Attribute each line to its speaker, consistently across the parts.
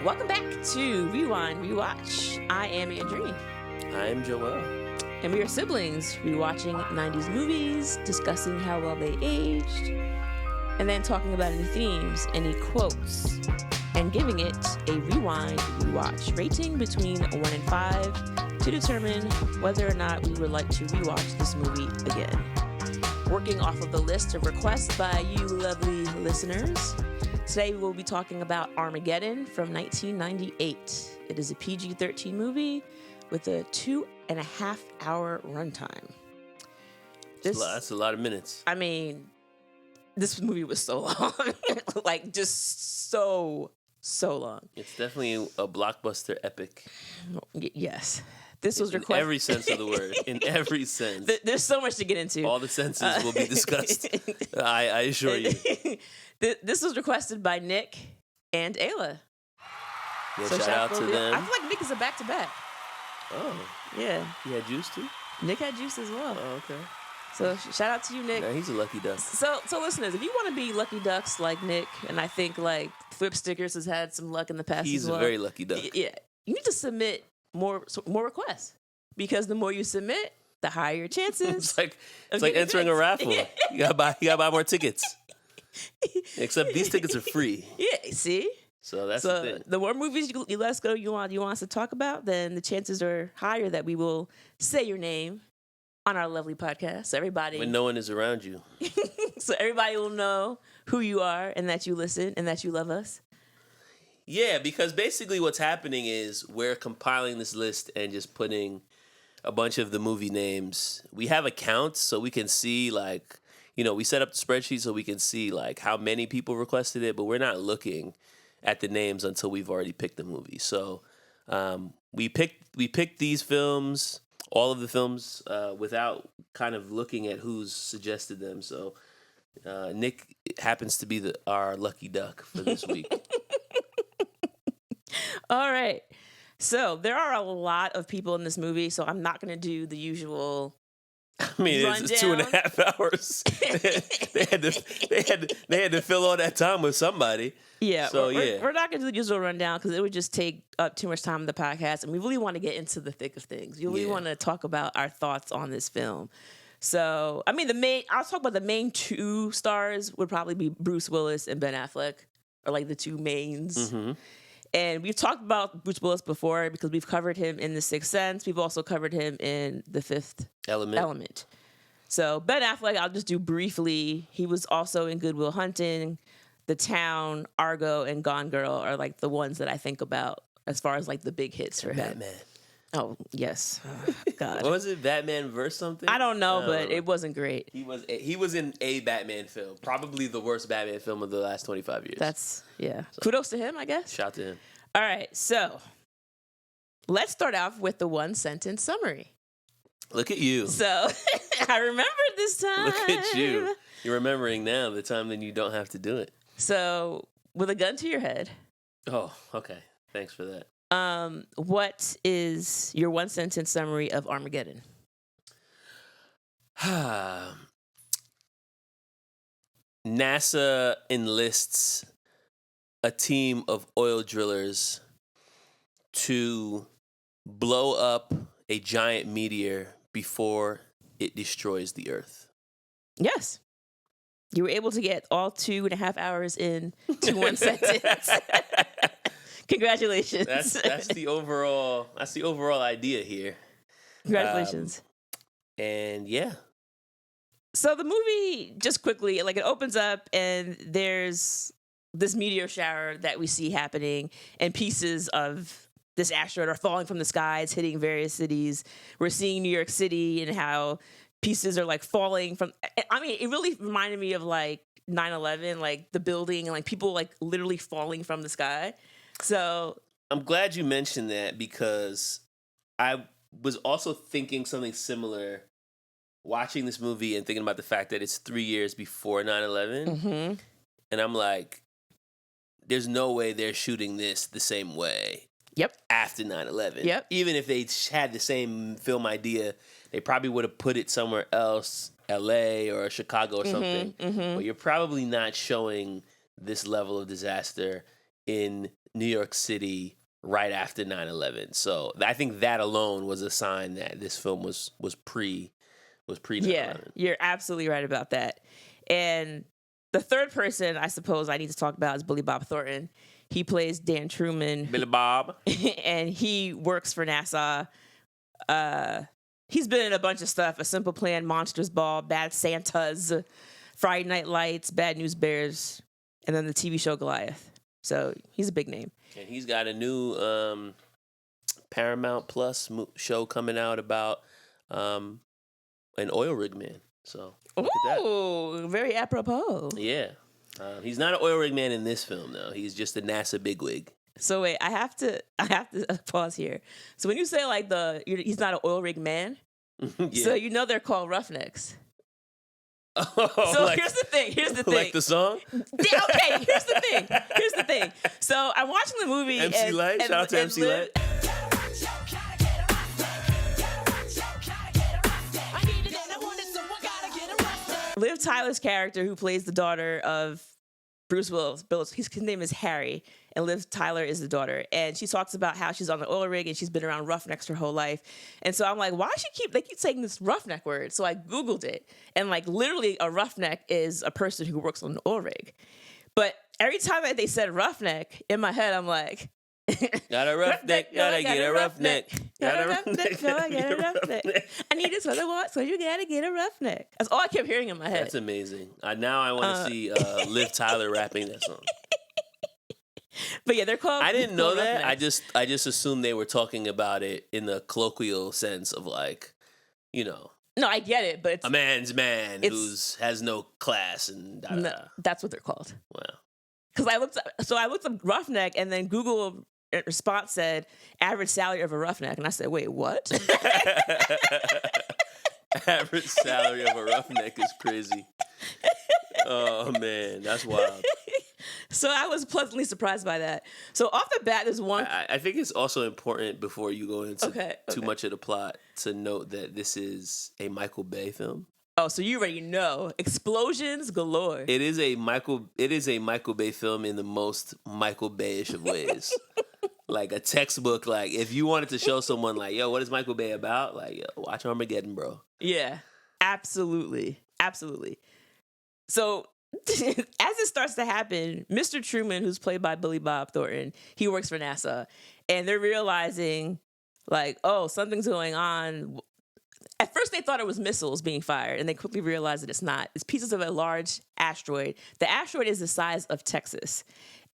Speaker 1: Welcome back to Rewind Rewatch. I am Andrene.
Speaker 2: I am Joel.
Speaker 1: And we are siblings, rewatching 90s movies, discussing how well they aged, and then talking about any themes, any quotes, and giving it a Rewind Rewatch rating between 1 and 5 to determine whether or not we would like to rewatch this movie again. Working off of the list of requests by you lovely listeners, today we will be talking about Armageddon from 1998. It is a PG-13 movie with a 2.5-hour runtime.
Speaker 2: That's a lot of minutes.
Speaker 1: I mean, this movie was so long. Like, just so long.
Speaker 2: It's definitely a blockbuster epic.
Speaker 1: Yes. This was requested.
Speaker 2: In every sense of the word. In every sense.
Speaker 1: There's so much to get into.
Speaker 2: All the senses will be discussed. I assure you.
Speaker 1: This was requested by Nick and Ayla.
Speaker 2: Yeah, so shout out to them.
Speaker 1: I feel like Nick is a back-to-back.
Speaker 2: Oh.
Speaker 1: Yeah.
Speaker 2: He had juice too?
Speaker 1: Nick had juice as well.
Speaker 2: Oh, okay.
Speaker 1: So shout out to you, Nick.
Speaker 2: Nah, he's a lucky duck.
Speaker 1: So listeners, if you want to be lucky ducks like Nick, and I think like Flip Stickers has had some luck in the past
Speaker 2: He's
Speaker 1: as well.
Speaker 2: a very lucky duck.
Speaker 1: Yeah. You need to submit more requests, because the more you submit, the higher your chances.
Speaker 2: it's like entering a raffle. You gotta buy more tickets. Except these tickets are free.
Speaker 1: Yeah, see?
Speaker 2: So that's the thing.
Speaker 1: The more movies you let us go you want us to talk about, then the chances are higher that we will say your name on our lovely podcast. So everybody,
Speaker 2: when no one is around you.
Speaker 1: so everybody will know who you are and that you listen and that you love us.
Speaker 2: Yeah, because basically what's happening is we're compiling this list and just putting a bunch of the movie names. We have accounts so we can see, like, we set up the spreadsheet so we can see like how many people requested it, but we're not looking at the names until we've already picked the movie. So we picked these films, all of the films, without kind of looking at who's suggested them. So Nick happens to be our lucky duck for this week.
Speaker 1: All right. So there are a lot of people in this movie, so I'm not going to do the usual.
Speaker 2: I mean, it's 2.5 hours. they had to fill all that time with somebody.
Speaker 1: Yeah.
Speaker 2: So
Speaker 1: we're not going to do the usual rundown because it would just take up too much time in the podcast, and we really want to get into the thick of things. We really want to talk about our thoughts on this film. So, I mean, I'll talk about the main two stars would probably be Bruce Willis and Ben Affleck, are like the two mains.
Speaker 2: Mm-hmm.
Speaker 1: And we've talked about Bruce Willis before because we've covered him in The Sixth Sense. We've also covered him in The Fifth Element. So Ben Affleck, I'll just do briefly. He was also in Good Will Hunting, The Town, Argo, and Gone Girl are like the ones that I think about as far as like the big hits for him.
Speaker 2: Batman.
Speaker 1: Oh, yes. Oh, God.
Speaker 2: What was it? Batman versus something?
Speaker 1: I don't know, but it wasn't great.
Speaker 2: He was in a Batman film. Probably the worst Batman film of the last 25 years.
Speaker 1: So, kudos to him, I guess.
Speaker 2: Shout to him.
Speaker 1: All right, so let's start off with the one-sentence summary.
Speaker 2: Look at you.
Speaker 1: So I remembered this time.
Speaker 2: Look at you. You're remembering now the time that you don't have to do it.
Speaker 1: So with a gun to your head.
Speaker 2: Oh, okay. Thanks for that.
Speaker 1: What is your one-sentence summary of Armageddon?
Speaker 2: NASA enlists a team of oil drillers to blow up a giant meteor before it destroys the Earth.
Speaker 1: Yes. You were able to get all 2.5 hours in to one sentence. Congratulations.
Speaker 2: That's the overall idea here.
Speaker 1: Congratulations.
Speaker 2: And yeah.
Speaker 1: So the movie, just quickly, like it opens up and there's this meteor shower that we see happening, and pieces of this asteroid are falling from the skies, hitting various cities. We're seeing New York City and how pieces are like falling from. I mean, it really reminded me of like 9/11, like the building and like people like literally falling from the sky. So
Speaker 2: I'm glad you mentioned that because I was also thinking something similar watching this movie and thinking about the fact that it's 3 years before 9/11.
Speaker 1: Mm-hmm.
Speaker 2: And I'm like, there's no way they're shooting this the same way.
Speaker 1: Yep.
Speaker 2: After 9/11.
Speaker 1: Yep.
Speaker 2: Even if they had the same film idea, they probably would have put it somewhere else, LA or Chicago or something.
Speaker 1: Mm-hmm.
Speaker 2: But you're probably not showing this level of disaster in New York City right after 9/11. So I think that alone was a sign that this film was pre 9/11.
Speaker 1: Yeah, you're absolutely right about that. And the third person I suppose I need to talk about is Billy Bob Thornton. He plays Dan Truman.
Speaker 2: Billy Bob.
Speaker 1: And he works for NASA. He's been in a bunch of stuff: A Simple Plan, Monsters Ball, Bad Santas, Friday Night Lights, Bad News Bears, and then the TV show Goliath. So he's a big name.
Speaker 2: And he's got a new Paramount Plus show coming out about an oil rig man. So look at that.
Speaker 1: Oh, very apropos.
Speaker 2: Yeah. He's not an oil rig man in this film, though. He's just a NASA bigwig.
Speaker 1: So wait, I have to pause here. So when you say like he's not an oil rig man,
Speaker 2: Yeah.
Speaker 1: so you know they're called roughnecks.
Speaker 2: Oh,
Speaker 1: So here's the thing.
Speaker 2: Like the song?
Speaker 1: Yeah, okay, here's the thing. So I'm watching the movie.
Speaker 2: MC Light? Shout out to MC Light.
Speaker 1: Liv Tyler's character, who plays the daughter of Bruce Willis, his name is Harry, and Liv Tyler is the daughter. And she talks about how she's on the oil rig and she's been around roughnecks her whole life. And so I'm like, why they keep saying this roughneck word? So I Googled it. And like literally a roughneck is a person who works on an oil rig. But every time that they said roughneck, in my head, I'm like,
Speaker 2: got a roughneck, gotta get a roughneck.
Speaker 1: Got a roughneck, gotta get a roughneck. I need this what I want, so you gotta get a roughneck. That's all I kept hearing in my head.
Speaker 2: That's amazing. Now I want to see Liv Tyler rapping that song.
Speaker 1: But yeah, they're called.
Speaker 2: I didn't know that.
Speaker 1: roughnecks.
Speaker 2: I just assumed they were talking about it in the colloquial sense of like,
Speaker 1: No, I get it, but it's
Speaker 2: a man's man who has no class and da da.
Speaker 1: no, that's what they're called.
Speaker 2: Wow.
Speaker 1: Because I looked up roughneck, and then Google response said average salary of a roughneck, and I said, wait, what?
Speaker 2: Average salary of a roughneck is crazy. Oh man, that's wild.
Speaker 1: So I was pleasantly surprised by that. So off the bat, there's one.
Speaker 2: I think it's also important before you go into too much of the plot to note that this is a Michael Bay film.
Speaker 1: Oh, so you already know. Explosions galore.
Speaker 2: It is a Michael Bay film in the most Michael Bay-ish of ways. Like a textbook. Like if you wanted to show someone like, yo, what is Michael Bay about? Like, yo, watch Armageddon, bro.
Speaker 1: Yeah, absolutely. So as it starts to happen, Mr. Truman, who's played by Billy Bob Thornton, he works for NASA, and they're realizing like, oh, something's going on. At first, they thought it was missiles being fired, and they quickly realized that it's not. It's pieces of a large asteroid. The asteroid is the size of Texas.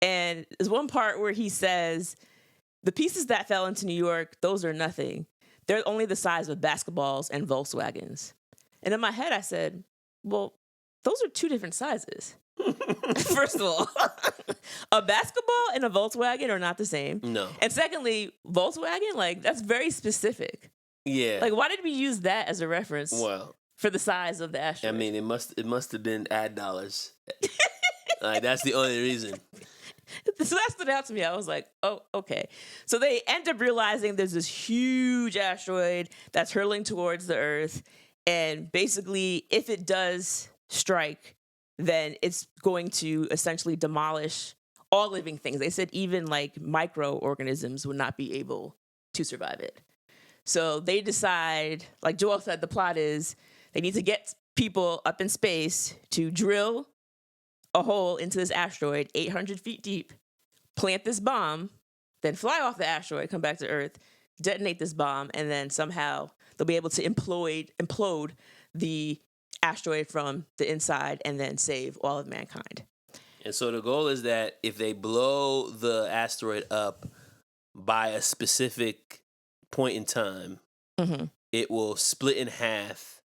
Speaker 1: And there's one part where he says, the pieces that fell into New York, those are nothing. They're only the size of basketballs and Volkswagens. And in my head, I said, well, those are two different sizes. First of all, a basketball and a Volkswagen are not the same.
Speaker 2: No.
Speaker 1: And secondly, Volkswagen, like, that's very specific.
Speaker 2: Yeah.
Speaker 1: Like, why did we use that as a reference for the size of the asteroid?
Speaker 2: I mean, it must have been ad dollars. Like, that's the only reason.
Speaker 1: So that stood out to me. I was like, oh, okay. So they end up realizing there's this huge asteroid that's hurtling towards the Earth. And basically, if it does strike, then it's going to essentially demolish all living things. They said even like microorganisms would not be able to survive it. So they decide, like Joel said, the plot is they need to get people up in space to drill a hole into this asteroid 800 feet deep, plant this bomb, then fly off the asteroid, come back to Earth, detonate this bomb, and then somehow they'll be able to implode the asteroid from the inside and then save all of mankind.
Speaker 2: And so the goal is that if they blow the asteroid up by a specific point in time, it will split in half,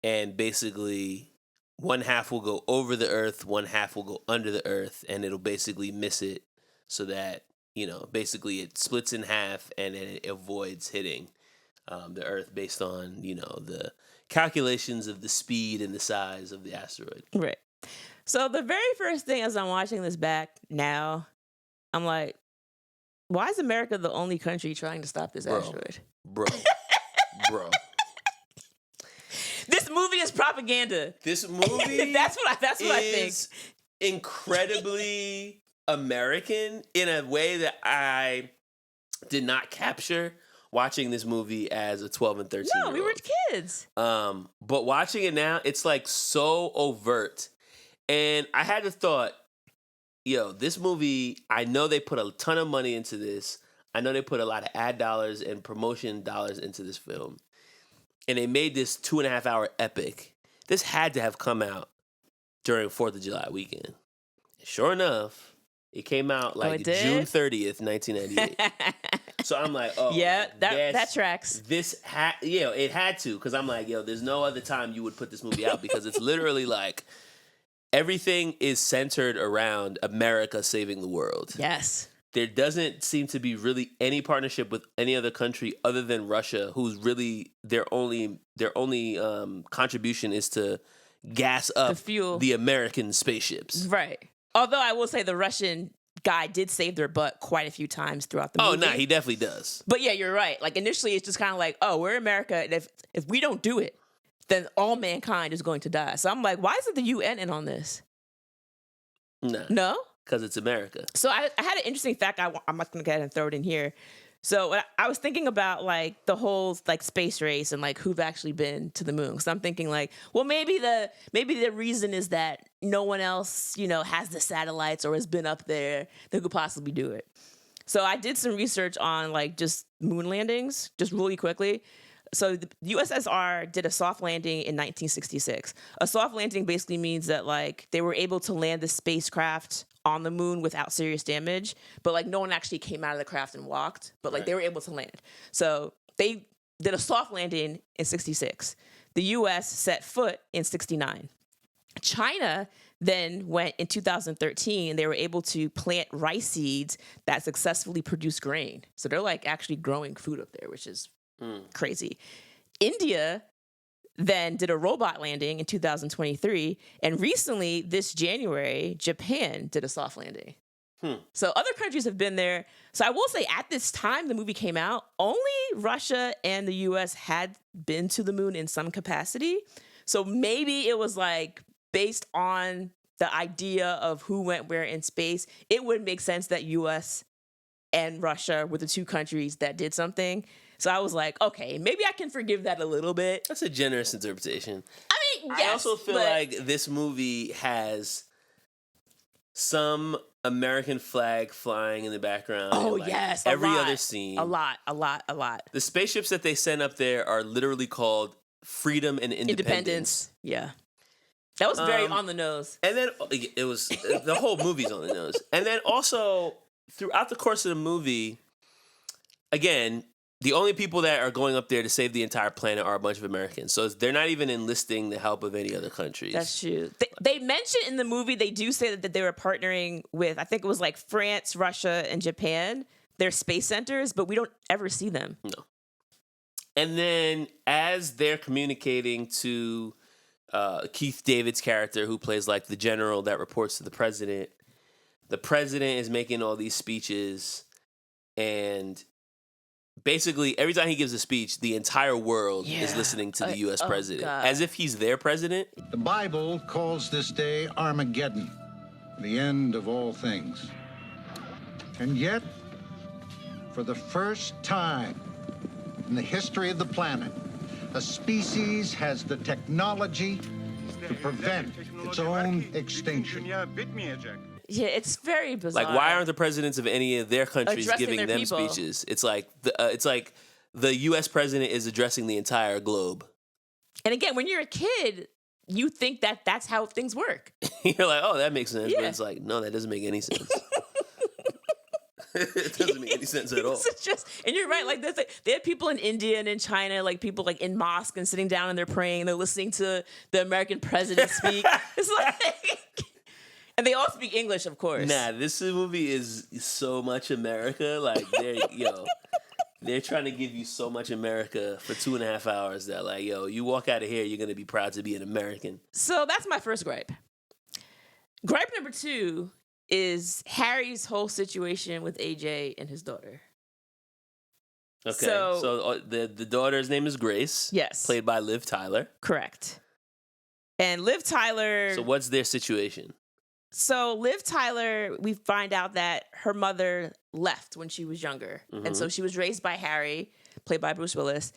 Speaker 2: and basically one half will go over the Earth, one half will go under the Earth, and it'll basically miss it so that, basically it splits in half and then it avoids hitting the Earth based on, the calculations of the speed and the size of the asteroid.
Speaker 1: Right. So the very first thing as I'm watching this back now, I'm like, why is America the only country trying to stop this asteroid?
Speaker 2: Bro.
Speaker 1: This movie is propaganda.
Speaker 2: This movie
Speaker 1: that's what I think.
Speaker 2: Incredibly American in a way that I did not capture watching this movie as a 12 and 13
Speaker 1: No,
Speaker 2: year
Speaker 1: we were
Speaker 2: old.
Speaker 1: kids.
Speaker 2: But watching it now, it's like so overt. And I had the thought, yo, this movie, I know they put a ton of money into this. I know they put a lot of ad dollars and promotion dollars into this film. And they made this 2.5 hour epic. This had to have come out during 4th of July weekend. Sure enough, it came out like June 30th, 1998. So I'm like, oh,
Speaker 1: yeah, that tracks.
Speaker 2: It had to, because I'm like, yo, there's no other time you would put this movie out, because it's literally like everything is centered around America saving the world.
Speaker 1: Yes.
Speaker 2: There doesn't seem to be really any partnership with any other country other than Russia, who's really their only contribution is to gas up
Speaker 1: the fuel,
Speaker 2: the American spaceships.
Speaker 1: Right. Although I will say the Russian guy did save their butt quite a few times throughout the movie.
Speaker 2: Oh, no, he definitely does.
Speaker 1: But yeah, you're right. Like initially it's just kind of like, oh, we're America, and if we don't do it, then all mankind is going to die. So I'm like, why isn't the UN in on this? No?
Speaker 2: Because it's America.
Speaker 1: So I had an interesting fact. I'm not going to go ahead and throw it in here. So I was thinking about like the whole like space race and like who've actually been to the moon. So I'm thinking like, well, maybe the reason is that no one else, has the satellites or has been up there that could possibly do it. So I did some research on like just moon landings, just really quickly. So the USSR did a soft landing in 1966. A soft landing basically means that like they were able to land the spacecraft on the moon without serious damage, but like no one actually came out of the craft and walked, but like they were able to land. So they did a soft landing in 66. The US set foot in 69. China then went in 2013. They were able to plant rice seeds that successfully produce grain. So they're like actually growing food up there, which is crazy. India then did a robot landing in 2023. And recently, this January, Japan did a soft landing. So other countries have been there. So I will say at this time the movie came out, only Russia and the US had been to the moon in some capacity. So maybe it was like based on the idea of who went where in space, it would make sense that US and Russia were the two countries that did something. So I was like, okay, maybe I can forgive that a little bit.
Speaker 2: That's a generous interpretation.
Speaker 1: I mean, yes,
Speaker 2: I also feel like this movie has some American flag flying in the background.
Speaker 1: Oh,
Speaker 2: like
Speaker 1: yes.
Speaker 2: Every other scene.
Speaker 1: A lot.
Speaker 2: The spaceships that they send up there are literally called Freedom and Independence.
Speaker 1: Yeah. That was very on the nose.
Speaker 2: And then it was, the whole movie's on the nose. And then also, throughout the course of the movie, again, the only people that are going up there to save the entire planet are a bunch of Americans. So they're not even enlisting the help of any other countries.
Speaker 1: That's true. They mentioned in the movie, they do say that they were partnering with, I think it was like France, Russia, and Japan, their space centers, but we don't ever see them.
Speaker 2: No. And then as they're communicating to Keith David's character, who plays like the general that reports to the president is making all these speeches, and basically, every time he gives a speech, the entire world is listening to the U.S. president, as if he's their president.
Speaker 3: The Bible calls this day Armageddon, the end of all things. And yet, for the first time in the history of the planet, a species has the technology to prevent its own extinction.
Speaker 1: Yeah, it's very bizarre.
Speaker 2: Like, why aren't the presidents of any of their countries
Speaker 1: Addressing
Speaker 2: giving them
Speaker 1: people.
Speaker 2: speeches? It's like the U.S. president is addressing the entire globe.
Speaker 1: And again, when you're a kid, you think that that's how things work.
Speaker 2: You're like, oh, that makes sense.
Speaker 1: Yeah.
Speaker 2: But it's like, no, that doesn't make any sense. It doesn't make any sense at all.
Speaker 1: And you're right. Like, they have people in India and in China, like people like in mosque and sitting down and they're praying. They're listening to the American president speak. It's like, and they all speak English, of course.
Speaker 2: Nah, this movie is so much America. Like, they're trying to give you so much America for 2.5 hours that, like, yo, you walk out of here, you're gonna be proud to be an American.
Speaker 1: So that's my first gripe. Gripe number 2 is Harry's whole situation with AJ and his daughter.
Speaker 2: Okay, so the daughter's name is Grace.
Speaker 1: Yes.
Speaker 2: Played by Liv Tyler.
Speaker 1: Correct. And Liv Tyler...
Speaker 2: So what's their situation?
Speaker 1: So Liv Tyler, we find out that her mother left when she was younger.
Speaker 2: Mm-hmm.
Speaker 1: And so she was raised by Harry, played by Bruce Willis.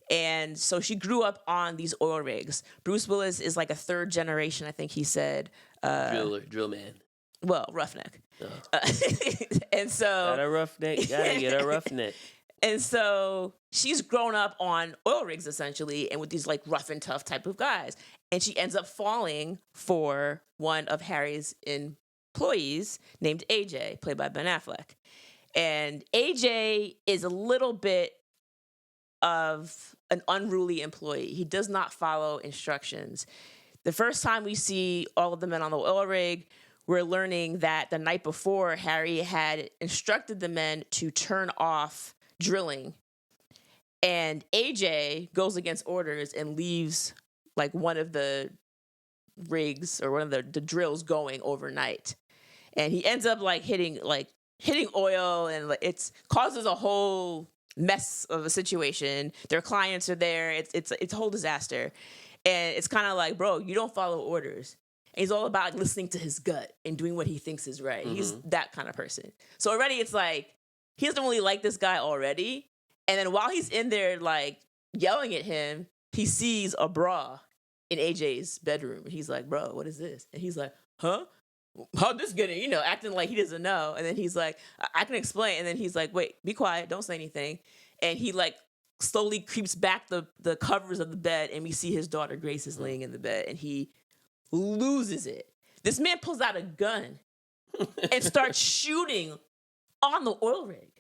Speaker 1: And so she grew up on these oil rigs. Bruce Willis is like a third generation, I think he said.
Speaker 2: Drill man.
Speaker 1: Well, roughneck.
Speaker 2: Oh.
Speaker 1: And so...
Speaker 2: Got a roughneck. Gotta get a roughneck.
Speaker 1: And so she's grown up on oil rigs, essentially, and with these like rough and tough type of guys. And she ends up falling for one of Harry's employees named AJ, played by Ben Affleck. And AJ is a little bit of an unruly employee. He does not follow instructions. The first time we see all of the men on the oil rig, we're learning that the night before, Harry had instructed the men to turn off drilling. And AJ goes against orders and leaves like one of the rigs or one of the drills going overnight. And he ends up like hitting oil, and it's causes a whole mess of a situation. Their clients are there. It's a whole disaster. And it's kind of like, bro, you don't follow orders. And he's all about listening to his gut and doing what he thinks is right. Mm-hmm. He's that kind of person. So already it's like, he doesn't really like this guy already. And then while he's in there, like, yelling at him, he sees a bra in AJ's bedroom. And he's like, bro, what is this? And he's like, huh? How'd this get in? Acting like he doesn't know. And then he's like, I can explain. And then he's like, wait, be quiet. Don't say anything. And he, like, slowly creeps back the covers of the bed. And we see his daughter, Grace, is laying in the bed. And he loses it. This man pulls out a gun and starts shooting on the oil rig.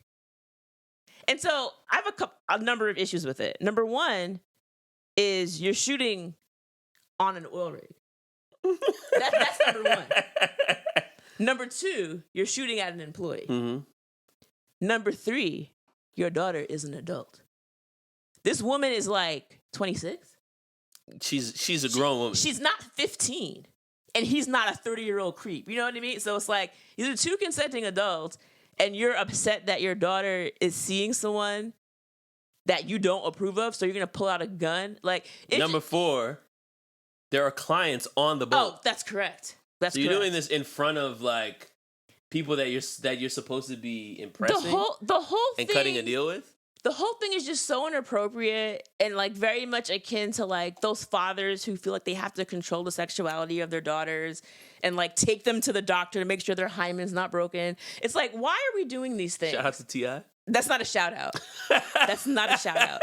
Speaker 1: And so I have a number of issues with it. Number one is you're shooting on an oil rig. That's number one. Number two, you're shooting at an employee.
Speaker 2: Mm-hmm.
Speaker 1: Number three, your daughter is an adult. This woman is like 26.
Speaker 2: She's a grown woman.
Speaker 1: She's not 15. And he's not a 30-year-old creep. You know what I mean? So it's like, these are two consenting adults, and you're upset that your daughter is seeing someone that you don't approve of, so you're going to pull out a gun? Like,
Speaker 2: Number four, there are clients on the boat.
Speaker 1: Oh, that's correct.
Speaker 2: So you're doing this in front of, like, people that you're supposed to be impressing?
Speaker 1: The whole thing,
Speaker 2: and cutting a deal with?
Speaker 1: The whole thing is just so inappropriate and, like, very much akin to, like, those fathers who feel like they have to control the sexuality of their daughters and, like, take them to the doctor to make sure their hymen's not broken. It's like, why are we doing these things?
Speaker 2: Shout out to T.I.
Speaker 1: That's not a shout out. That's not a shout out.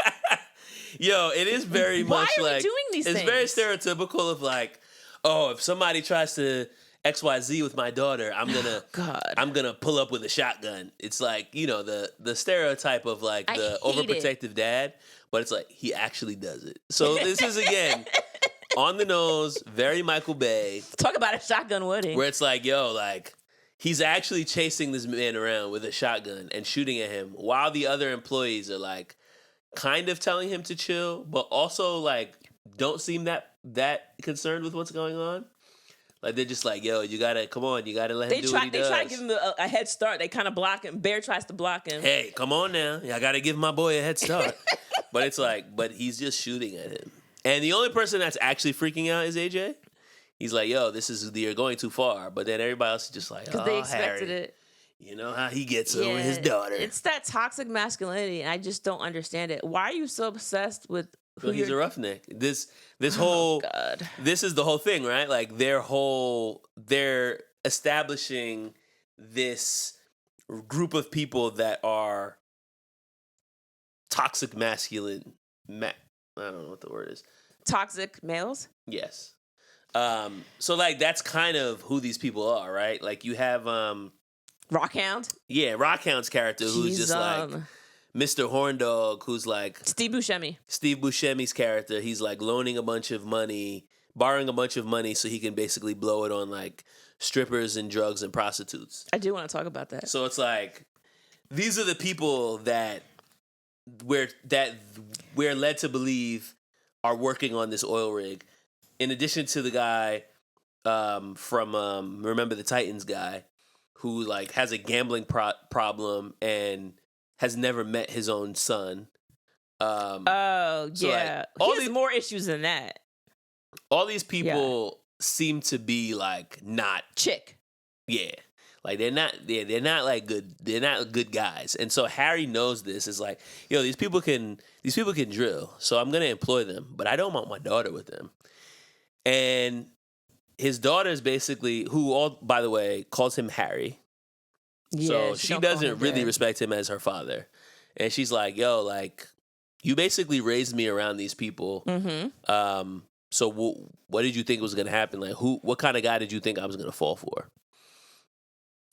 Speaker 2: Yo, it is very much like...
Speaker 1: Why are we doing these things?
Speaker 2: It's very stereotypical of, like, oh, if somebody tries to XYZ with my daughter, I'm gonna pull up with a shotgun. It's like, the stereotype of like the overprotective dad, but it's like he actually does it. So this is again on the nose, very Michael Bay.
Speaker 1: Talk about a shotgun wedding.
Speaker 2: Where it's like, yo, like he's actually chasing this man around with a shotgun and shooting at him while the other employees are like kind of telling him to chill, but also like don't seem that concerned with what's going on. Like, they're just like, yo, you gotta let him do what he does.
Speaker 1: They try to give him a head start. They kind of block him. Bear tries to block him.
Speaker 2: Hey, come on now. I gotta give my boy a head start. But it's like, but he's just shooting at him. And the only person that's actually freaking out is AJ. He's like, yo, you're going too far. But then everybody else is just like, oh,
Speaker 1: they expected
Speaker 2: Harry,
Speaker 1: it.
Speaker 2: You know how he gets over his daughter.
Speaker 1: It's that toxic masculinity, and I just don't understand it. Why are you so obsessed with
Speaker 2: Well, he's a roughneck. This whole
Speaker 1: God.
Speaker 2: This is the whole thing, right? Like they're establishing this group of people that are toxic masculine. I don't know what the word is.
Speaker 1: Toxic males?
Speaker 2: Yes. So like that's kind of who these people are, right? Like you have
Speaker 1: Rockhound?
Speaker 2: Yeah, Rockhound's character who's just like Mr. Horndog, who's like
Speaker 1: Steve Buscemi.
Speaker 2: Steve Buscemi's character. He's like loaning a bunch of money, borrowing a bunch of money so he can basically blow it on like strippers and drugs and prostitutes.
Speaker 1: I do want to talk about that.
Speaker 2: So it's like these are the people that we're led to believe are working on this oil rig. In addition to the guy from Remember the Titans guy who like has a gambling problem and has never met his own son.
Speaker 1: Yeah.
Speaker 2: Like,
Speaker 1: he has more issues than that.
Speaker 2: All these people seem to be like not
Speaker 1: chick.
Speaker 2: Yeah. Like they're not like good. They're not good guys. And so Harry knows this. Is like, these people can drill. So I'm gonna employ them, but I don't want my daughter with them. And his daughter is basically, who all, by the way, calls him Harry.
Speaker 1: Yeah,
Speaker 2: so she doesn't really respect him as her father. And she's like, yo, like, you basically raised me around these people.
Speaker 1: Mm-hmm.
Speaker 2: So what did you think was going to happen? Like, what kind of guy did you think I was going to fall for?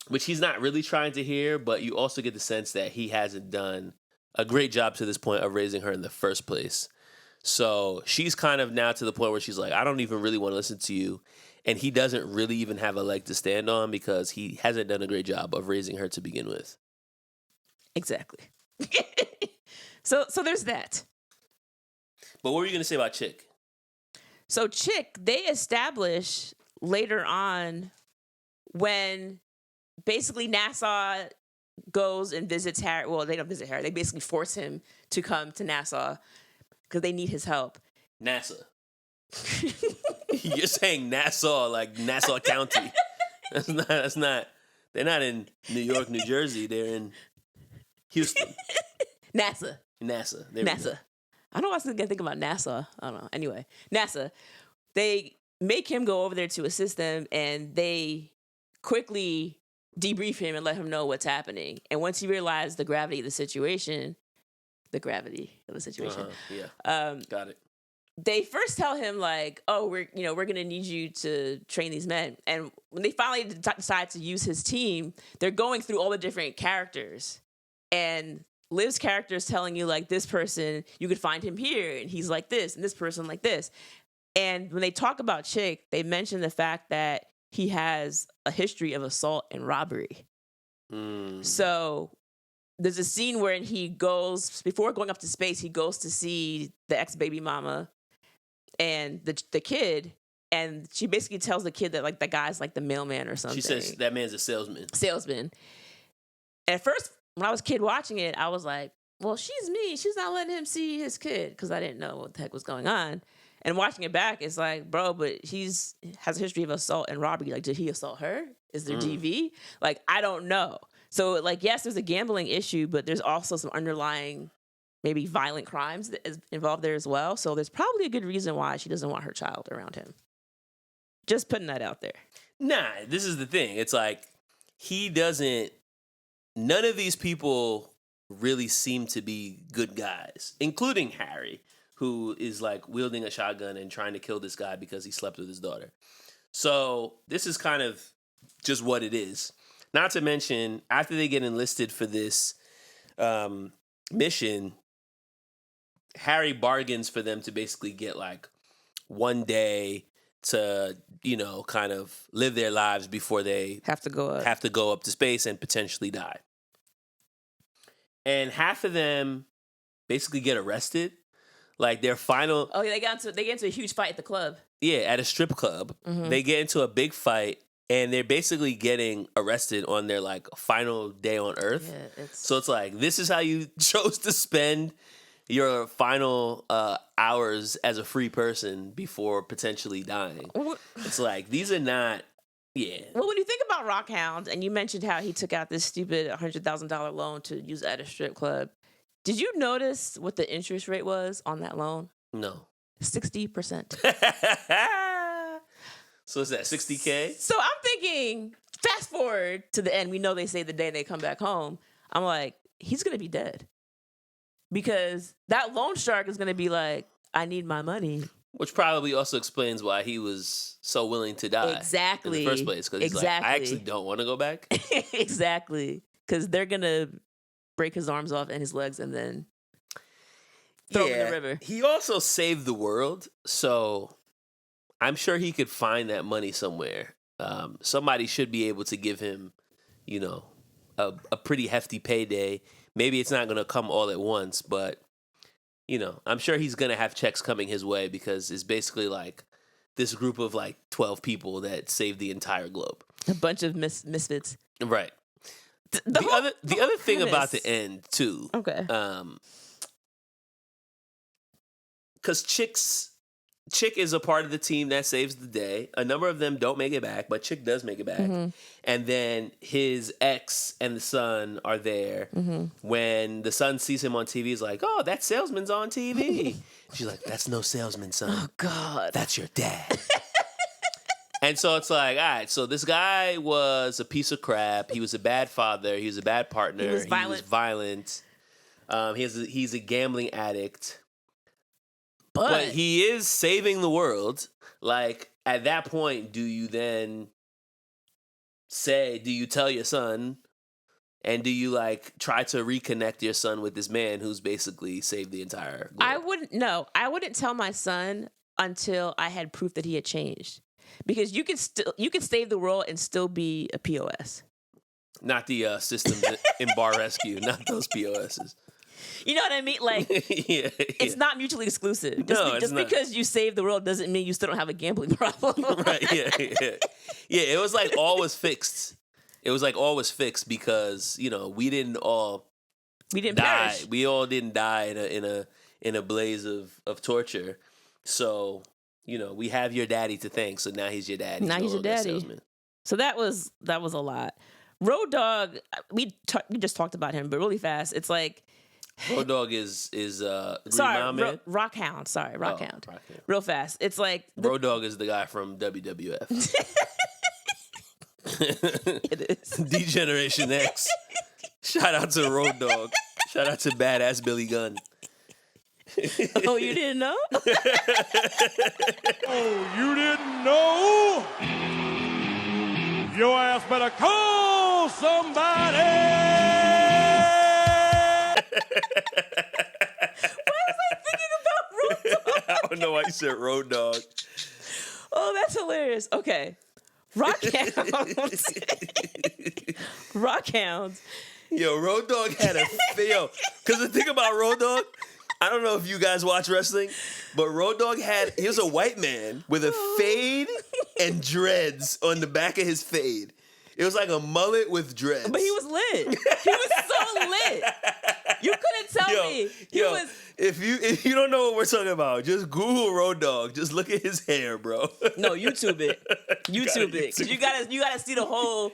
Speaker 2: Which he's not really trying to hear, but you also get the sense that he hasn't done a great job to this point of raising her in the first place. So she's kind of now to the point where she's like, I don't even really want to listen to you. And he doesn't really even have a leg to stand on because he hasn't done a great job of raising her to begin with.
Speaker 1: Exactly. So there's that.
Speaker 2: But what were you going to say about Chick?
Speaker 1: So Chick, they establish later on when basically NASA goes and visits Harry. Well, they don't visit Harry. They basically force him to come to NASA because they need his help.
Speaker 2: NASA. You're saying Nassau, like Nassau County. That's not. They're not in New York, New Jersey. They're in Houston.
Speaker 1: NASA.
Speaker 2: There
Speaker 1: NASA. I don't know why I was going to think about NASA. I don't know. Anyway, NASA. They make him go over there to assist them, and they quickly debrief him and let him know what's happening. And once he realized the gravity of the situation,
Speaker 2: got it.
Speaker 1: They first tell him like, "Oh, we're gonna need you to train these men." And when they finally decide to use his team, they're going through all the different characters, and Liv's character is telling you like, this person you could find him here, and he's like this, and this person like this. And when they talk about Chick, they mention the fact that he has a history of assault and robbery. So there's a scene where he goes, before going up to space, he goes to see the ex-baby mama and the kid, and she basically tells the kid that like that guy's like the mailman or something.
Speaker 2: She says that man's a salesman.
Speaker 1: And at first, when I was a kid watching it, I was like, well, she's mean. She's not letting him see his kid, because I didn't know what the heck was going on. And watching it back, it's like, bro, but has a history of assault and robbery. Like, did he assault her? Is there DV? Like, I don't know. So, like, yes, there's a gambling issue, but there's also some underlying, maybe violent crimes that is involved there as well. So there's probably a good reason why she doesn't want her child around him. Just putting that out there.
Speaker 2: Nah, this is the thing. It's like, none of these people really seem to be good guys, including Harry, who is like wielding a shotgun and trying to kill this guy because he slept with his daughter. So this is kind of just what it is. Not to mention, after they get enlisted for this mission, Harry bargains for them to basically get like one day to, kind of live their lives before they
Speaker 1: have to go
Speaker 2: up to space and potentially die. And half of them basically get arrested. Like their final...
Speaker 1: Oh, yeah, they get into a huge fight at the club.
Speaker 2: Yeah, at a strip club. Mm-hmm. They get into a big fight, and they're basically getting arrested on their like final day on Earth. Yeah, So it's like, this is how you chose to spend your final hours as a free person before potentially dying. It's like, these are not... Yeah.
Speaker 1: Well, when you think about Rockhound, and you mentioned how he took out this stupid $100,000 loan to use at a strip club, did you notice what the interest rate was on that loan?
Speaker 2: No.
Speaker 1: 60%.
Speaker 2: So is that $60K?
Speaker 1: So I'm thinking, fast forward to the end. We know they say the day they come back home. I'm like, he's going to be dead. Because that loan shark is going to be like, I need my money.
Speaker 2: Which probably also explains why he was so willing to die.
Speaker 1: Exactly.
Speaker 2: In the first place. Because he's like, I actually don't want to go back.
Speaker 1: Exactly. Because they're going to break his arms off and his legs and then throw him in the river.
Speaker 2: He also saved the world. So I'm sure he could find that money somewhere. Somebody should be able to give him, a pretty hefty payday. Maybe it's not going to come all at once, but... I'm sure he's going to have checks coming his way because it's basically like this group of like 12 people that saved the entire globe.
Speaker 1: A bunch of misfits.
Speaker 2: Right. The other thing about the end too.
Speaker 1: Okay.
Speaker 2: Because Chick's Chick is a part of the team that saves the day. A number of them don't make it back, but Chick does make it back.
Speaker 1: Mm-hmm.
Speaker 2: And then his ex and the son are there. Mm-hmm. When the son sees him on TV, he's like, "Oh, that salesman's on TV." She's like, "That's no salesman, son.
Speaker 1: Oh, God.
Speaker 2: That's your dad." And so it's like, all right, so this guy was a piece of crap. He was a bad father. He was a bad partner.
Speaker 1: He was violent.
Speaker 2: He's a gambling addict. But he is saving the world. Like, at that point, do you tell your son, and do you, like, try to reconnect your son with this man who's basically saved the entire world?
Speaker 1: I wouldn't tell my son until I had proof that he had changed. Because you can save the world and still be a POS.
Speaker 2: Not the systems in Bar Rescue, not those POSs.
Speaker 1: You know what I mean? Like, it's not mutually exclusive. Just because you save the world doesn't mean you still don't have a gambling problem.
Speaker 2: Right, yeah. Yeah, it was like all was fixed. It was like all was fixed because, you know, we didn't die.
Speaker 1: Perish.
Speaker 2: We all didn't die in a blaze of torture. So, you know, we have your daddy to thank. So now he's your daddy.
Speaker 1: Now he's your daddy. So that was a lot. Road Dogg, we just talked about him, but really fast. It's like
Speaker 2: Road Dogg is
Speaker 1: Rockhound. Sorry, Rockhound. Real fast. It's like
Speaker 2: Road Dogg is the guy from WWF.
Speaker 1: It is.
Speaker 2: D-Generation X. Shout out to Road Dogg. Shout out to badass Billy Gunn.
Speaker 1: Oh, you didn't know?
Speaker 4: Oh, you didn't know? Your ass better call somebody.
Speaker 1: Why was I thinking about Road Dogg?
Speaker 2: I don't know why you said Road Dogg.
Speaker 1: Oh, that's hilarious. Okay. Rockhounds. Rockhounds.
Speaker 2: Yo, Road Dogg had a because the thing about Road Dogg, I don't know if you guys watch wrestling, but Road Dogg he was a white man with a fade and dreads on the back of his fade. It was like a mullet with dreads.
Speaker 1: But he was lit. He was so lit. You couldn't tell me. He was.
Speaker 2: If you don't know what we're talking about, just Google Road Dogg. Just look at his hair, bro.
Speaker 1: No, YouTube it. YouTube it. Because you gotta see the whole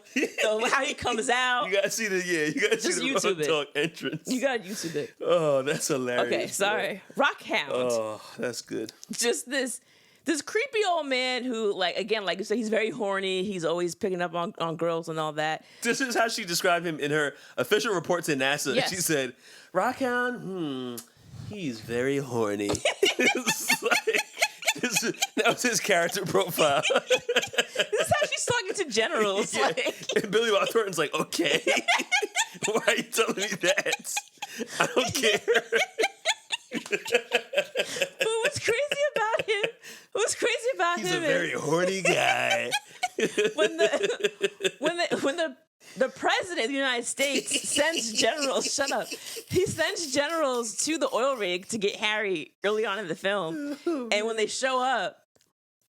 Speaker 1: how he comes out.
Speaker 2: You gotta see the Road Dogg entrance.
Speaker 1: You gotta YouTube it.
Speaker 2: Oh, that's hilarious.
Speaker 1: Okay, sorry. Rockhound.
Speaker 2: Oh, that's good.
Speaker 1: Just this creepy old man who, like, again, like you said, he's very horny. He's always picking up on girls and all that.
Speaker 2: This is how she described him in her official report to NASA.
Speaker 1: Yes.
Speaker 2: She said, Rockhound, he's very horny. That was his character profile.
Speaker 1: This is how she's talking to generals.
Speaker 2: Yeah.
Speaker 1: Like.
Speaker 2: And Billy Bob Thornton's like, okay, why are you telling me that? I don't care.
Speaker 1: But what's crazy about him?
Speaker 2: He's a very horny guy.
Speaker 1: when the president of the United States sends generals, shut up. He sends generals to the oil rig to get Harry early on in the film. And when they show up,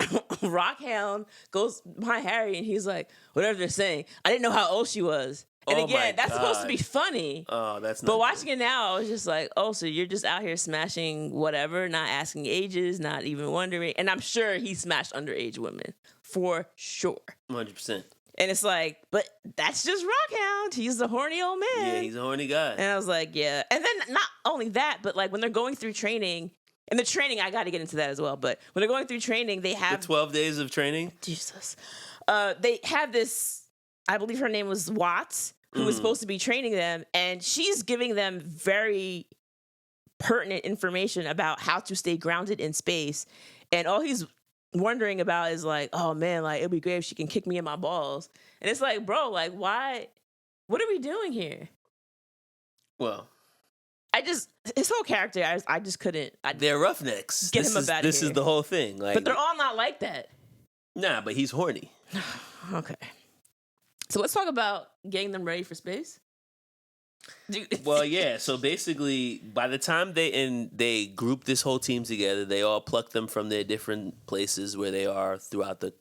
Speaker 1: Rockhound goes behind Harry and he's like, whatever they're saying. I didn't know how old she was. And again, that's supposed to be funny.
Speaker 2: Oh, that's not.
Speaker 1: But watching it now, I was just like, oh, so you're just out here smashing whatever, not asking ages, not even wondering. And I'm sure he smashed underage women. For sure.
Speaker 2: 100%.
Speaker 1: And it's like, but that's just Rockhound. He's a horny old man.
Speaker 2: Yeah, he's a horny guy.
Speaker 1: And I was like, yeah. And then not only that, but like when they're going through training, and the training, I got to get into that as well. But when they're going through training, they have...
Speaker 2: The 12 days of training?
Speaker 1: Jesus. They have this, I believe her name was Watts, who was supposed to be training them. And she's giving them very pertinent information about how to stay grounded in space. And all he's wondering about is like, oh man, like it'd be great if she can kick me in my balls. And it's like, bro, like why? What are we doing here?
Speaker 2: Well,
Speaker 1: his whole character, I just couldn't.
Speaker 2: They're roughnecks.
Speaker 1: Get him up out of here.
Speaker 2: This is the whole thing. Like,
Speaker 1: but they're all not like that.
Speaker 2: Nah, but he's horny.
Speaker 1: Okay. So let's talk about getting them ready for space.
Speaker 2: Well, yeah. So basically, by the time they group this whole team together, they all pluck them from their different places where they are throughout the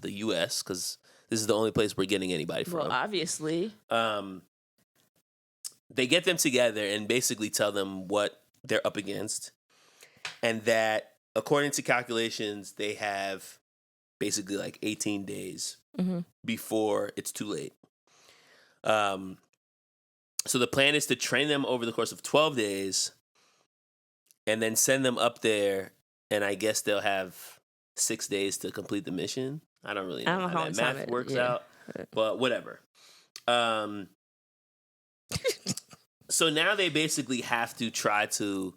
Speaker 2: U.S. because this is the only place we're getting anybody from.
Speaker 1: Well, obviously.
Speaker 2: They get them together and basically tell them what they're up against, and that according to calculations, they have basically like 18 days before it's too late. So the plan is to train them over the course of 12 days and then send them up there, and I guess they'll have 6 days to complete the mission. I don't really know how that math works out, but whatever. So now they basically have to try to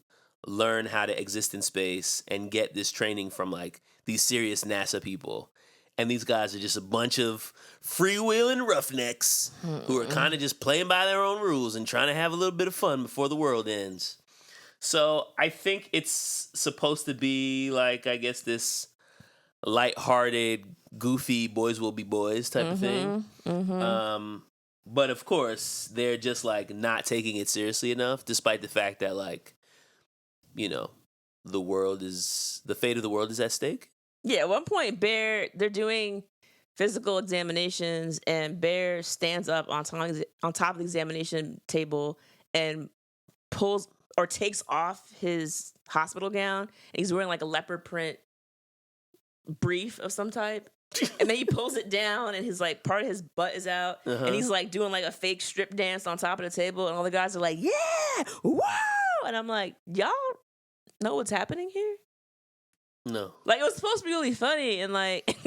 Speaker 2: learn how to exist in space and get this training from like these serious NASA people. And these guys are just a bunch of freewheeling roughnecks who are kind of just playing by their own rules and trying to have a little bit of fun before the world ends. So I think it's supposed to be like, I guess, this lighthearted, goofy boys will be boys type of thing. But of course, they're just like not taking it seriously enough, despite the fact that, like, you know, the fate of the world is at stake.
Speaker 1: Yeah, at one point, they're doing physical examinations, and Bear stands up on top of the examination table and pulls or takes off his hospital gown, and he's wearing like a leopard print brief of some type. And then he pulls it down, and his like part of his butt is out, and he's like doing like a fake strip dance on top of the table, and all the guys are like, "Yeah, whoa!" And I'm like, "Y'all know what's happening here?"
Speaker 2: No.
Speaker 1: Like, it was supposed to be really funny, and like,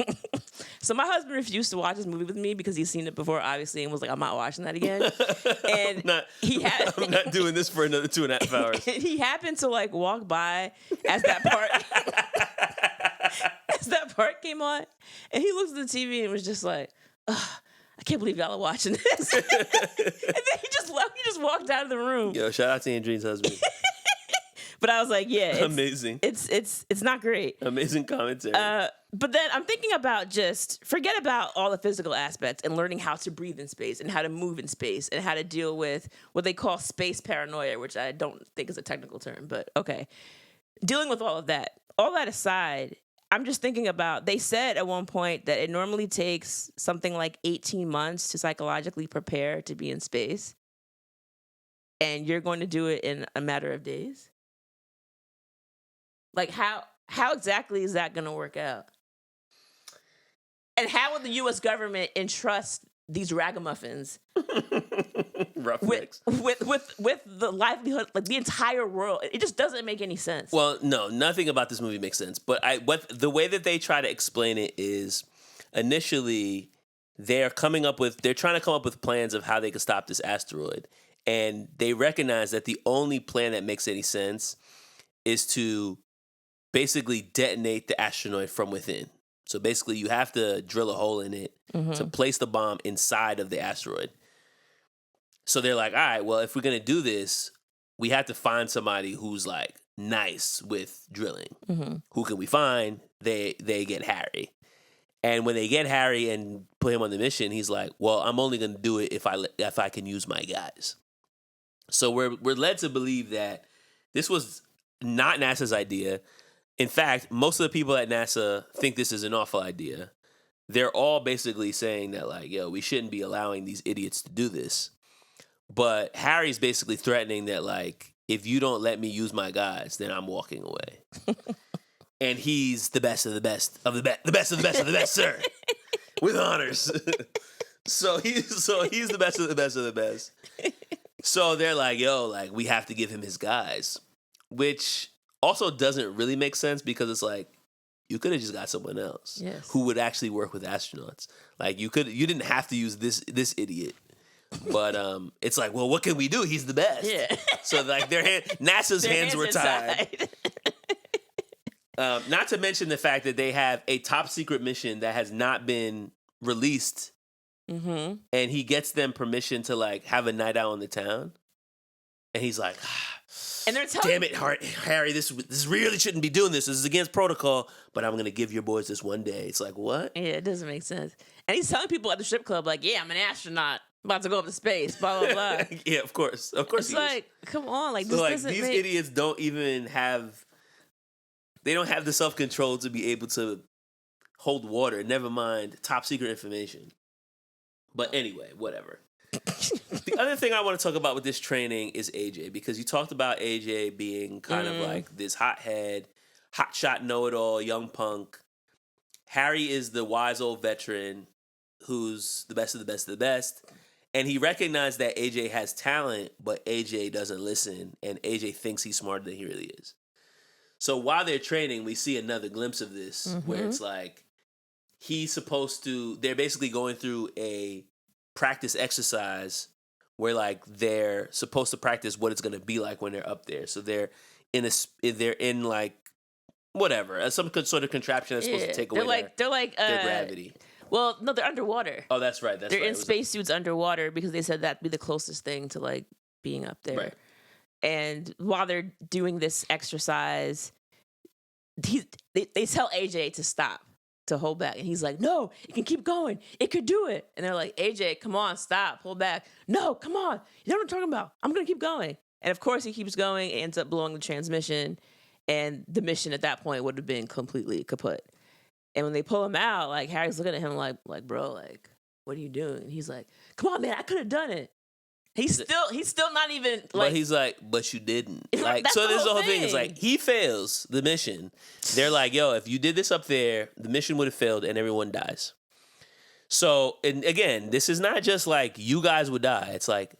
Speaker 1: so my husband refused to watch this movie with me because he's seen it before, obviously, and was like, "I'm not watching that again." And
Speaker 2: I'm not doing this for another 2.5 hours.
Speaker 1: He happened to like walk by as that part came on, and he looks at the TV and was just like, "Ugh, I can't believe y'all are watching this." And then he just left. He just walked out of the room.
Speaker 2: Yo, shout out to Andrene's husband.
Speaker 1: But I was like, yeah, it's
Speaker 2: amazing.
Speaker 1: It's not great.
Speaker 2: Amazing commentary.
Speaker 1: But then I'm thinking about just forget about all the physical aspects and learning how to breathe in space and how to move in space and how to deal with what they call space paranoia, which I don't think is a technical term, but okay. Dealing with all of that. All that aside, I'm just thinking about, they said at one point that it normally takes something like 18 months to psychologically prepare to be in space. And you're going to do it in a matter of days? Like, how exactly is that going to work out? And how will the U.S. government entrust these ragamuffins with the livelihood, like the entire world? It just doesn't make any sense.
Speaker 2: Well, no, nothing about this movie makes sense. But the way that they try to explain it is, initially they're trying to come up with plans of how they could stop this asteroid, and they recognize that the only plan that makes any sense is to basically detonate the asteroid from within. So basically, you have to drill a hole in it to place the bomb inside of the asteroid. So they're like, all right, well, if we're going to do this, we have to find somebody who's like nice with drilling. Who can we find? They get Harry. And when they get Harry and put him on the mission, he's like, well, I'm only going to do it if I can use my guys. So we're led to believe that this was not NASA's idea. In fact, most of the people at NASA think this is an awful idea. They're all basically saying that, like, yo, we shouldn't be allowing these idiots to do this. But Harry's basically threatening that, like, if you don't let me use my guys, then I'm walking away. And he's the best of the best of the best, the best of the best of the best, sir, with honors. So he's the best of the best of the best. So they're like, yo, like, we have to give him his guys, which also doesn't really make sense because it's like, you could have just got someone else who would actually work with astronauts. Like, you didn't have to use this idiot. But it's like, well, what can we do? He's the best. Yeah. So like NASA's hands were tied. Not to mention the fact that they have a top secret mission that has not been released. And he gets them permission to like have a night out on the town. And he's like, and they're telling, damn it, Harry, this really shouldn't be doing this. This is against protocol, but I'm going to give your boys this one day. It's like, what?
Speaker 1: Yeah, it doesn't make sense. And he's telling people at the strip club, like, yeah, I'm an astronaut, about to go up to space, blah, blah, blah.
Speaker 2: Yeah, of course.
Speaker 1: It's like, come on. Like,
Speaker 2: so,
Speaker 1: this
Speaker 2: like,
Speaker 1: doesn't
Speaker 2: these idiots don't even have, they don't have the self-control to be able to hold water, never mind top secret information. But anyway, whatever. The other thing I want to talk about with this training is AJ, because you talked about AJ being kind of like this hothead, hotshot know-it-all, young punk. Harry is the wise old veteran who's the best of the best of the best. And he recognized that AJ has talent, but AJ doesn't listen, and AJ thinks he's smarter than he really is. So while they're training, we see another glimpse of this, where it's like they're basically going through a practice exercise where like they're supposed to practice what it's going to be like when they're up there. So they're in like whatever, some sort of contraption that's supposed to take away their gravity.
Speaker 1: Well, no, they're underwater.
Speaker 2: Oh, that's right.
Speaker 1: They're in spacesuits underwater because they said that'd be the closest thing to like being up there.
Speaker 2: Right.
Speaker 1: And while they're doing this exercise, they tell AJ to stop, to hold back. And he's like, no, it can keep going. It could do it. And they're like, AJ, come on, stop, hold back. No, come on. You know what I'm talking about. I'm going to keep going. And of course he keeps going, ends up blowing the transmission. And the mission at that point would have been completely kaput. And when they pull him out, like Harry's looking at him like, bro, like, what are you doing? He's like, come on, man, I could have done it. He's still not even like.
Speaker 2: But he's like, but you didn't. Like,
Speaker 1: that's
Speaker 2: so this
Speaker 1: the
Speaker 2: whole
Speaker 1: whole
Speaker 2: thing is like, he fails the mission. They're like, yo, if you did this up there, the mission would have failed and everyone dies. So, and again, this is not just like you guys would die. It's like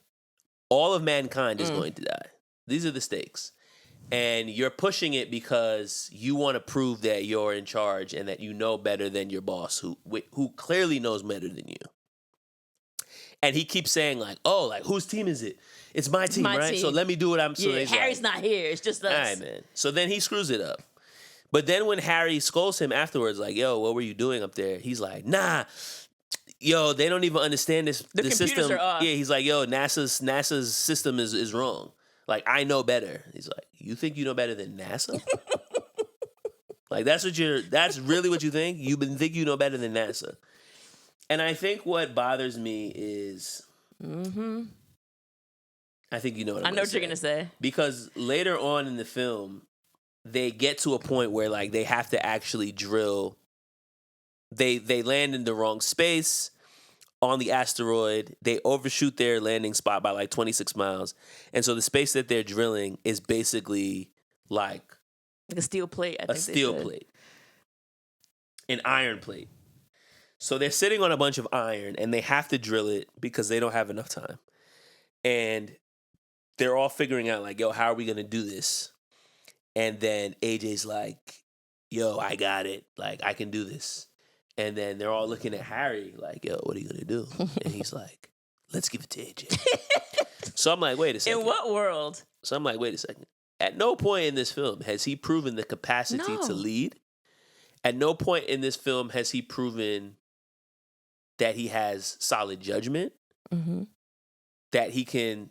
Speaker 2: all of mankind is going to die. These are the stakes. And you're pushing it because you want to prove that you're in charge and that you know better than your boss, who clearly knows better than you. And he keeps saying like, "Oh, like whose team is it? It's my team, right? So let me do what I'm." So
Speaker 1: Harry's not here. It's just us.
Speaker 2: All right, man. So then he screws it up. But then when Harry scolds him afterwards, like, "Yo, what were you doing up there?" He's like, "Nah, yo, they don't even understand this. The system."
Speaker 1: Are off.
Speaker 2: Yeah, he's like, "Yo, NASA's system is wrong. Like, I know better." He's like, "You think you know better than NASA?" Like, that's really what you think? You think you know better than NASA? And I think what bothers me is, I think you know what
Speaker 1: I know what you're gonna say.
Speaker 2: Because later on in the film, they get to a point where like they have to actually drill. They land in the wrong space on the asteroid. They overshoot their landing spot by like 26 miles, and so the space that they're drilling is basically like
Speaker 1: a steel plate.
Speaker 2: An iron plate. So they're sitting on a bunch of iron and they have to drill it because they don't have enough time. And they're all figuring out like, yo, how are we going to do this? And then AJ's like, yo, I got it. Like, I can do this. And then they're all looking at Harry like, yo, what are you going to do? And he's like, let's give it to AJ. So I'm like, wait a second.
Speaker 1: In what world?
Speaker 2: So I'm like, wait a second. At no point in this film has he proven the capacity to lead. At no point in this film has he proven that he has solid judgment, that he can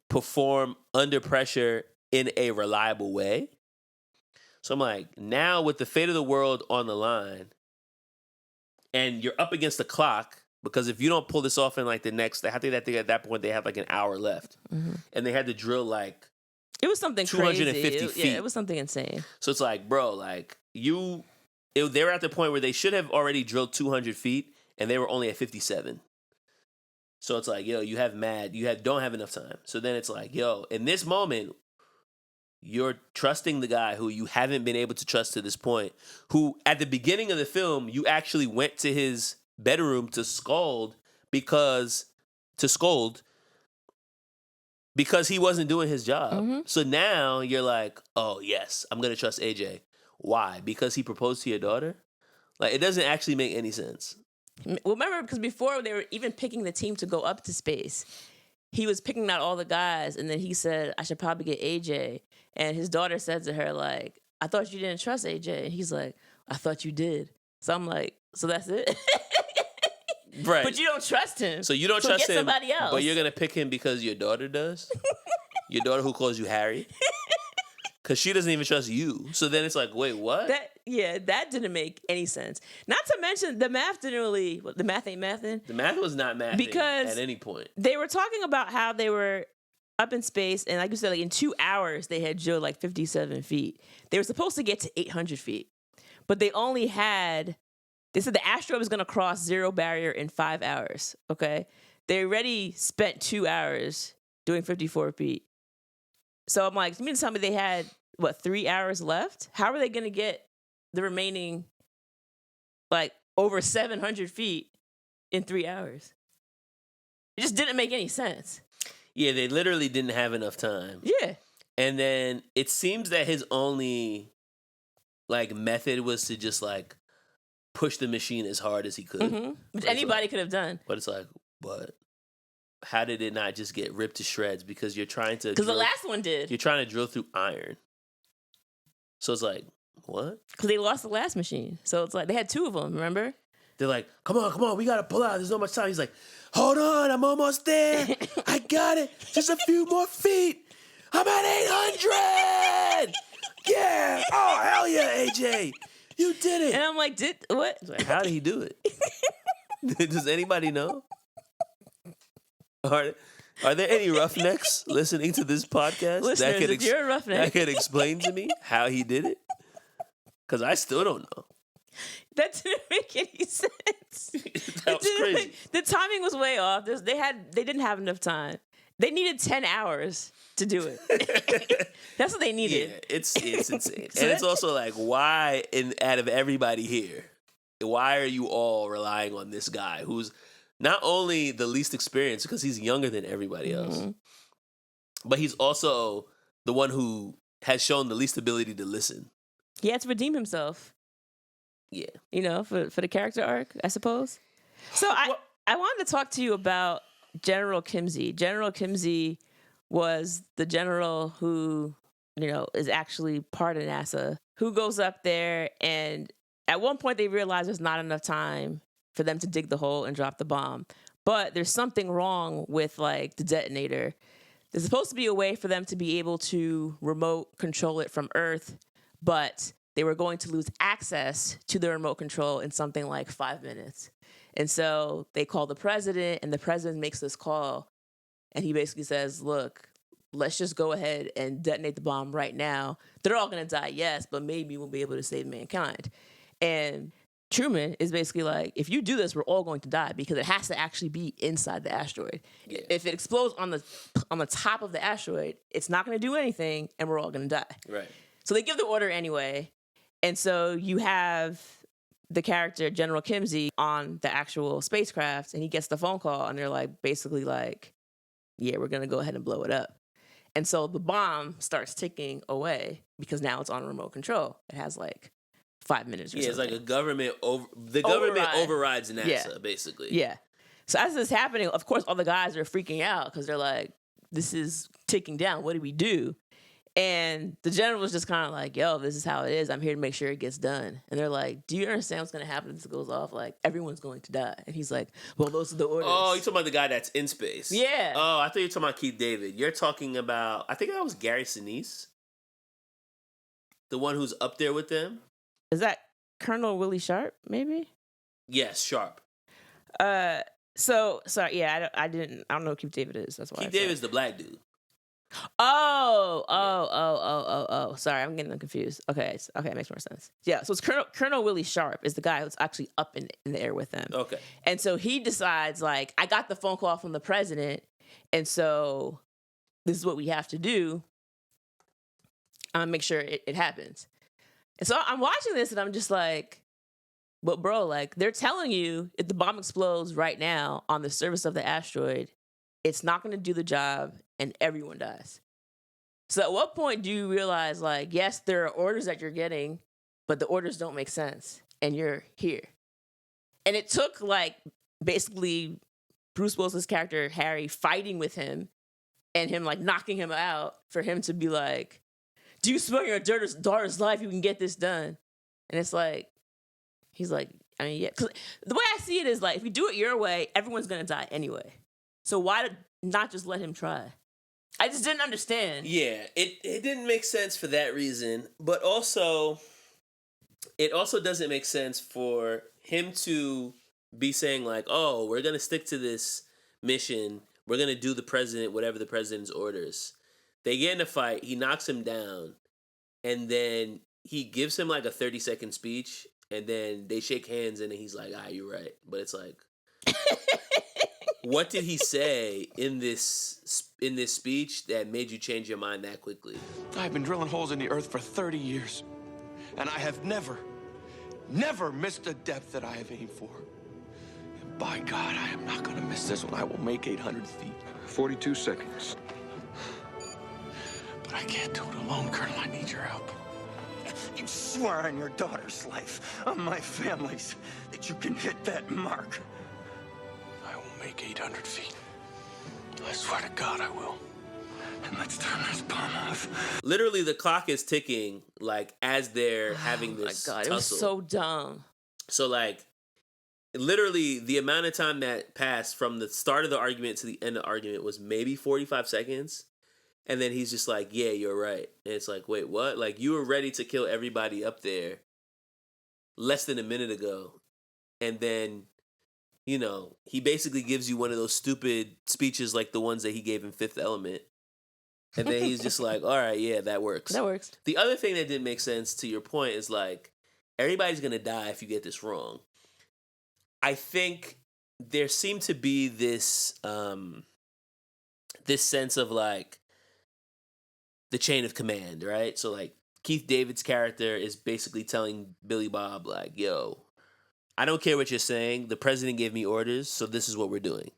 Speaker 2: perform under pressure in a reliable way. So I'm like, now with the fate of the world on the line, and you're up against the clock, because if you don't pull this off in like the next, I think at that point they have like an hour left, and they had to drill like
Speaker 1: it was something
Speaker 2: 250
Speaker 1: crazy.
Speaker 2: feet.
Speaker 1: Yeah, it was something insane.
Speaker 2: So it's like, bro, like they were at the point where they should have already drilled 200 feet, and they were only at 57. So it's like, yo, don't have enough time. So then it's like, yo, in this moment, you're trusting the guy who you haven't been able to trust to this point, who at the beginning of the film, you actually went to his bedroom to scold because he wasn't doing his job. So now you're like, oh, yes, I'm going to trust AJ. Why? Because he proposed to your daughter? Like, it doesn't actually make any sense.
Speaker 1: Well, remember, because before they were even picking the team to go up to space, he was picking out all the guys, and then he said, I should probably get AJ. And his daughter said to her, like, I thought you didn't trust AJ. And he's like, I thought you did. So I'm like, so that's it?
Speaker 2: Right.
Speaker 1: But you don't trust him.
Speaker 2: So you don't trust him,
Speaker 1: somebody else.
Speaker 2: But you're going to pick him because your daughter does? Your daughter who calls you Harry? Because she doesn't even trust you. So then it's like, wait, what?
Speaker 1: That didn't make any sense. Not to mention, the math didn't really... The math ain't mathing.
Speaker 2: The math was not mathing
Speaker 1: because
Speaker 2: at any point.
Speaker 1: They were talking about how they were up in space, and like you said, like in 2 hours, they had drilled like 57 feet. They were supposed to get to 800 feet. But they only had... They said the asteroid was going to cross zero barrier in 5 hours, okay? They already spent 2 hours doing 54 feet. So I'm like, you mean to tell me they had, what, 3 hours left? How are they going to get the remaining, like, over 700 feet in 3 hours? It just didn't make any sense.
Speaker 2: Yeah, they literally didn't have enough time.
Speaker 1: Yeah.
Speaker 2: And then it seems that his only, like, method was to just, like, push the machine as hard as he could.
Speaker 1: Mm-hmm. Which anybody could have done.
Speaker 2: But it's like, what? How did it not just get ripped to shreds? Because you're trying to...
Speaker 1: Because the last one did.
Speaker 2: You're trying to drill through iron. So it's like, what?
Speaker 1: Because they lost the last machine. So it's like, they had 2 of them, remember?
Speaker 2: They're like, come on, we got to pull out. There's no much time. He's like, hold on, I'm almost there. I got it. Just a few more feet. I'm at 800. Yeah. Oh, hell yeah, AJ. You did it.
Speaker 1: And I'm like, what?
Speaker 2: It's like, how did he do it? Does anybody know? Are there any roughnecks listening to this podcast
Speaker 1: Listeners, if you're a roughneck,
Speaker 2: that could explain to me how he did it? Because I still don't know.
Speaker 1: That didn't make any sense.
Speaker 2: That was crazy.
Speaker 1: The timing was way off. They didn't have enough time. They needed 10 hours to do it. That's what they needed.
Speaker 2: Yeah, it's insane. And it's also like, why, out of everybody here, why are you all relying on this guy who's not only the least experienced because he's younger than everybody else, but he's also the one who has shown the least ability to listen.
Speaker 1: He had to redeem himself.
Speaker 2: Yeah.
Speaker 1: You know, for the character arc, I suppose. So I wanted to talk to you about General Kimsey. General Kimsey was the general who, you know, is actually part of NASA, who goes up there, and at one point they realize there's not enough time for them to dig the hole and drop the bomb. But there's something wrong with, like, the detonator. There's supposed to be a way for them to be able to remote control it from Earth, but they were going to lose access to the remote control in something like 5 minutes. And so they call the president, and the president makes this call, and he basically says, look, let's just go ahead and detonate the bomb right now. They're all going to die, yes, but maybe we'll be able to save mankind. And Truman is basically like, if you do this, we're all going to die because it has to actually be inside the asteroid. Yeah. If it explodes on the top of the asteroid, it's not going to do anything, and we're all going to die.
Speaker 2: Right.
Speaker 1: So they give the order anyway. And so you have the character General Kimsey on the actual spacecraft, and he gets the phone call, and they're like, basically like, yeah, we're going to go ahead and blow it up. And so the bomb starts ticking away because now it's on remote control. It has like 5 minutes or something.
Speaker 2: Yeah, it's like a government government overrides NASA, basically.
Speaker 1: Yeah. So as this is happening, of course, all the guys are freaking out because they're like, this is ticking down. What do we do? And the general was just kind of like, yo, this is how it is. I'm here to make sure it gets done. And they're like, do you understand what's going to happen if this goes off? Like, everyone's going to die. And he's like, well, those are the orders.
Speaker 2: Oh, you're talking about the guy that's in space.
Speaker 1: Yeah.
Speaker 2: Oh, I thought you were talking about Keith David. You're talking about, I think that was Gary Sinise. The one who's up there with them.
Speaker 1: Is that Colonel Willie Sharp, maybe?
Speaker 2: Yes, Sharp.
Speaker 1: So sorry, yeah, I don't know who Keith David is. That's why
Speaker 2: Keith David's the black dude.
Speaker 1: Oh. Sorry, I'm getting them confused. Okay, it makes more sense. Yeah, so it's Colonel Willie Sharp is the guy who's actually up in the air with them.
Speaker 2: Okay.
Speaker 1: And so he decides, like, I got the phone call from the president, and so this is what we have to do. I'm gonna make sure it happens. And so I'm watching this, and I'm just like, but bro, like, they're telling you if the bomb explodes right now on the surface of the asteroid, it's not going to do the job and everyone dies. So at what point do you realize, like, yes, there are orders that you're getting, but the orders don't make sense and you're here? And it took, like, basically Bruce Willis's character, Harry, fighting with him and him, like, knocking him out for him to be like, do you spare your daughter's life? You can get this done. And it's like, he's like, I mean, yeah. Because the way I see it is, like, if you do it your way, everyone's going to die anyway. So why not just let him try? I just didn't understand.
Speaker 2: Yeah, it didn't make sense for that reason. But also, it also doesn't make sense for him to be saying, like, oh, we're going to stick to this mission. We're going to do whatever the president's orders. They get in a fight. He knocks him down. And then he gives him, like, a 30-second speech. And then they shake hands, and then he's like, you're right. But it's like, What did he say in this speech that made you change your mind that quickly?
Speaker 5: I've been drilling holes in the earth for 30 years, and I have never missed a depth that I have aimed for. And by God, I am not going to miss this one. I will make 800 feet.
Speaker 6: 42 seconds.
Speaker 5: But I can't do it alone, Colonel. I need your help.
Speaker 7: You swear on your daughter's life, on my family's, that you can hit that mark.
Speaker 5: I will make 800 feet. I swear to God I will.
Speaker 7: And let's turn this bomb off.
Speaker 2: Literally, the clock is ticking, like, as they're having this
Speaker 1: Oh my God,
Speaker 2: tussle.
Speaker 1: it was so dumb.
Speaker 2: So, like, literally, the amount of time that passed from the start of the argument to the end of the argument was maybe 45 seconds. And then he's just like, yeah, you're right. And it's like, wait, what? Like, you were ready to kill everybody up there less than a minute ago. And then, you know, he basically gives you one of those stupid speeches like the ones that he gave in Fifth Element. And then he's just like, all right, yeah, that works.
Speaker 1: That works.
Speaker 2: The other thing that didn't make sense, to your point, is like, everybody's going to die if you get this wrong. I think there seemed to be this this sense of, like, the chain of command, right? So, like, Keith David's character is basically telling Billy Bob, like, yo, I don't care what you're saying. The president gave me orders, so this is what we're doing.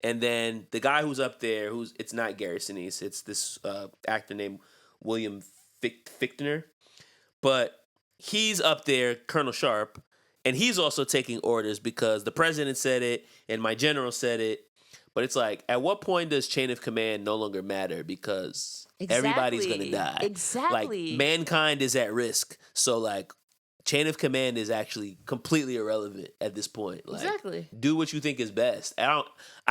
Speaker 2: And then the guy who's up there, it's not Gary Sinise, it's this actor named William Fichtner. But he's up there, Colonel Sharp, and he's also taking orders because the president said it and my general said it. But it's like, at what point does chain of command no longer matter? Because everybody's going to die.
Speaker 1: Exactly.
Speaker 2: Like, mankind is at risk. So, like, chain of command is actually completely irrelevant at this point. Like,
Speaker 1: Exactly.
Speaker 2: do what you think is best. I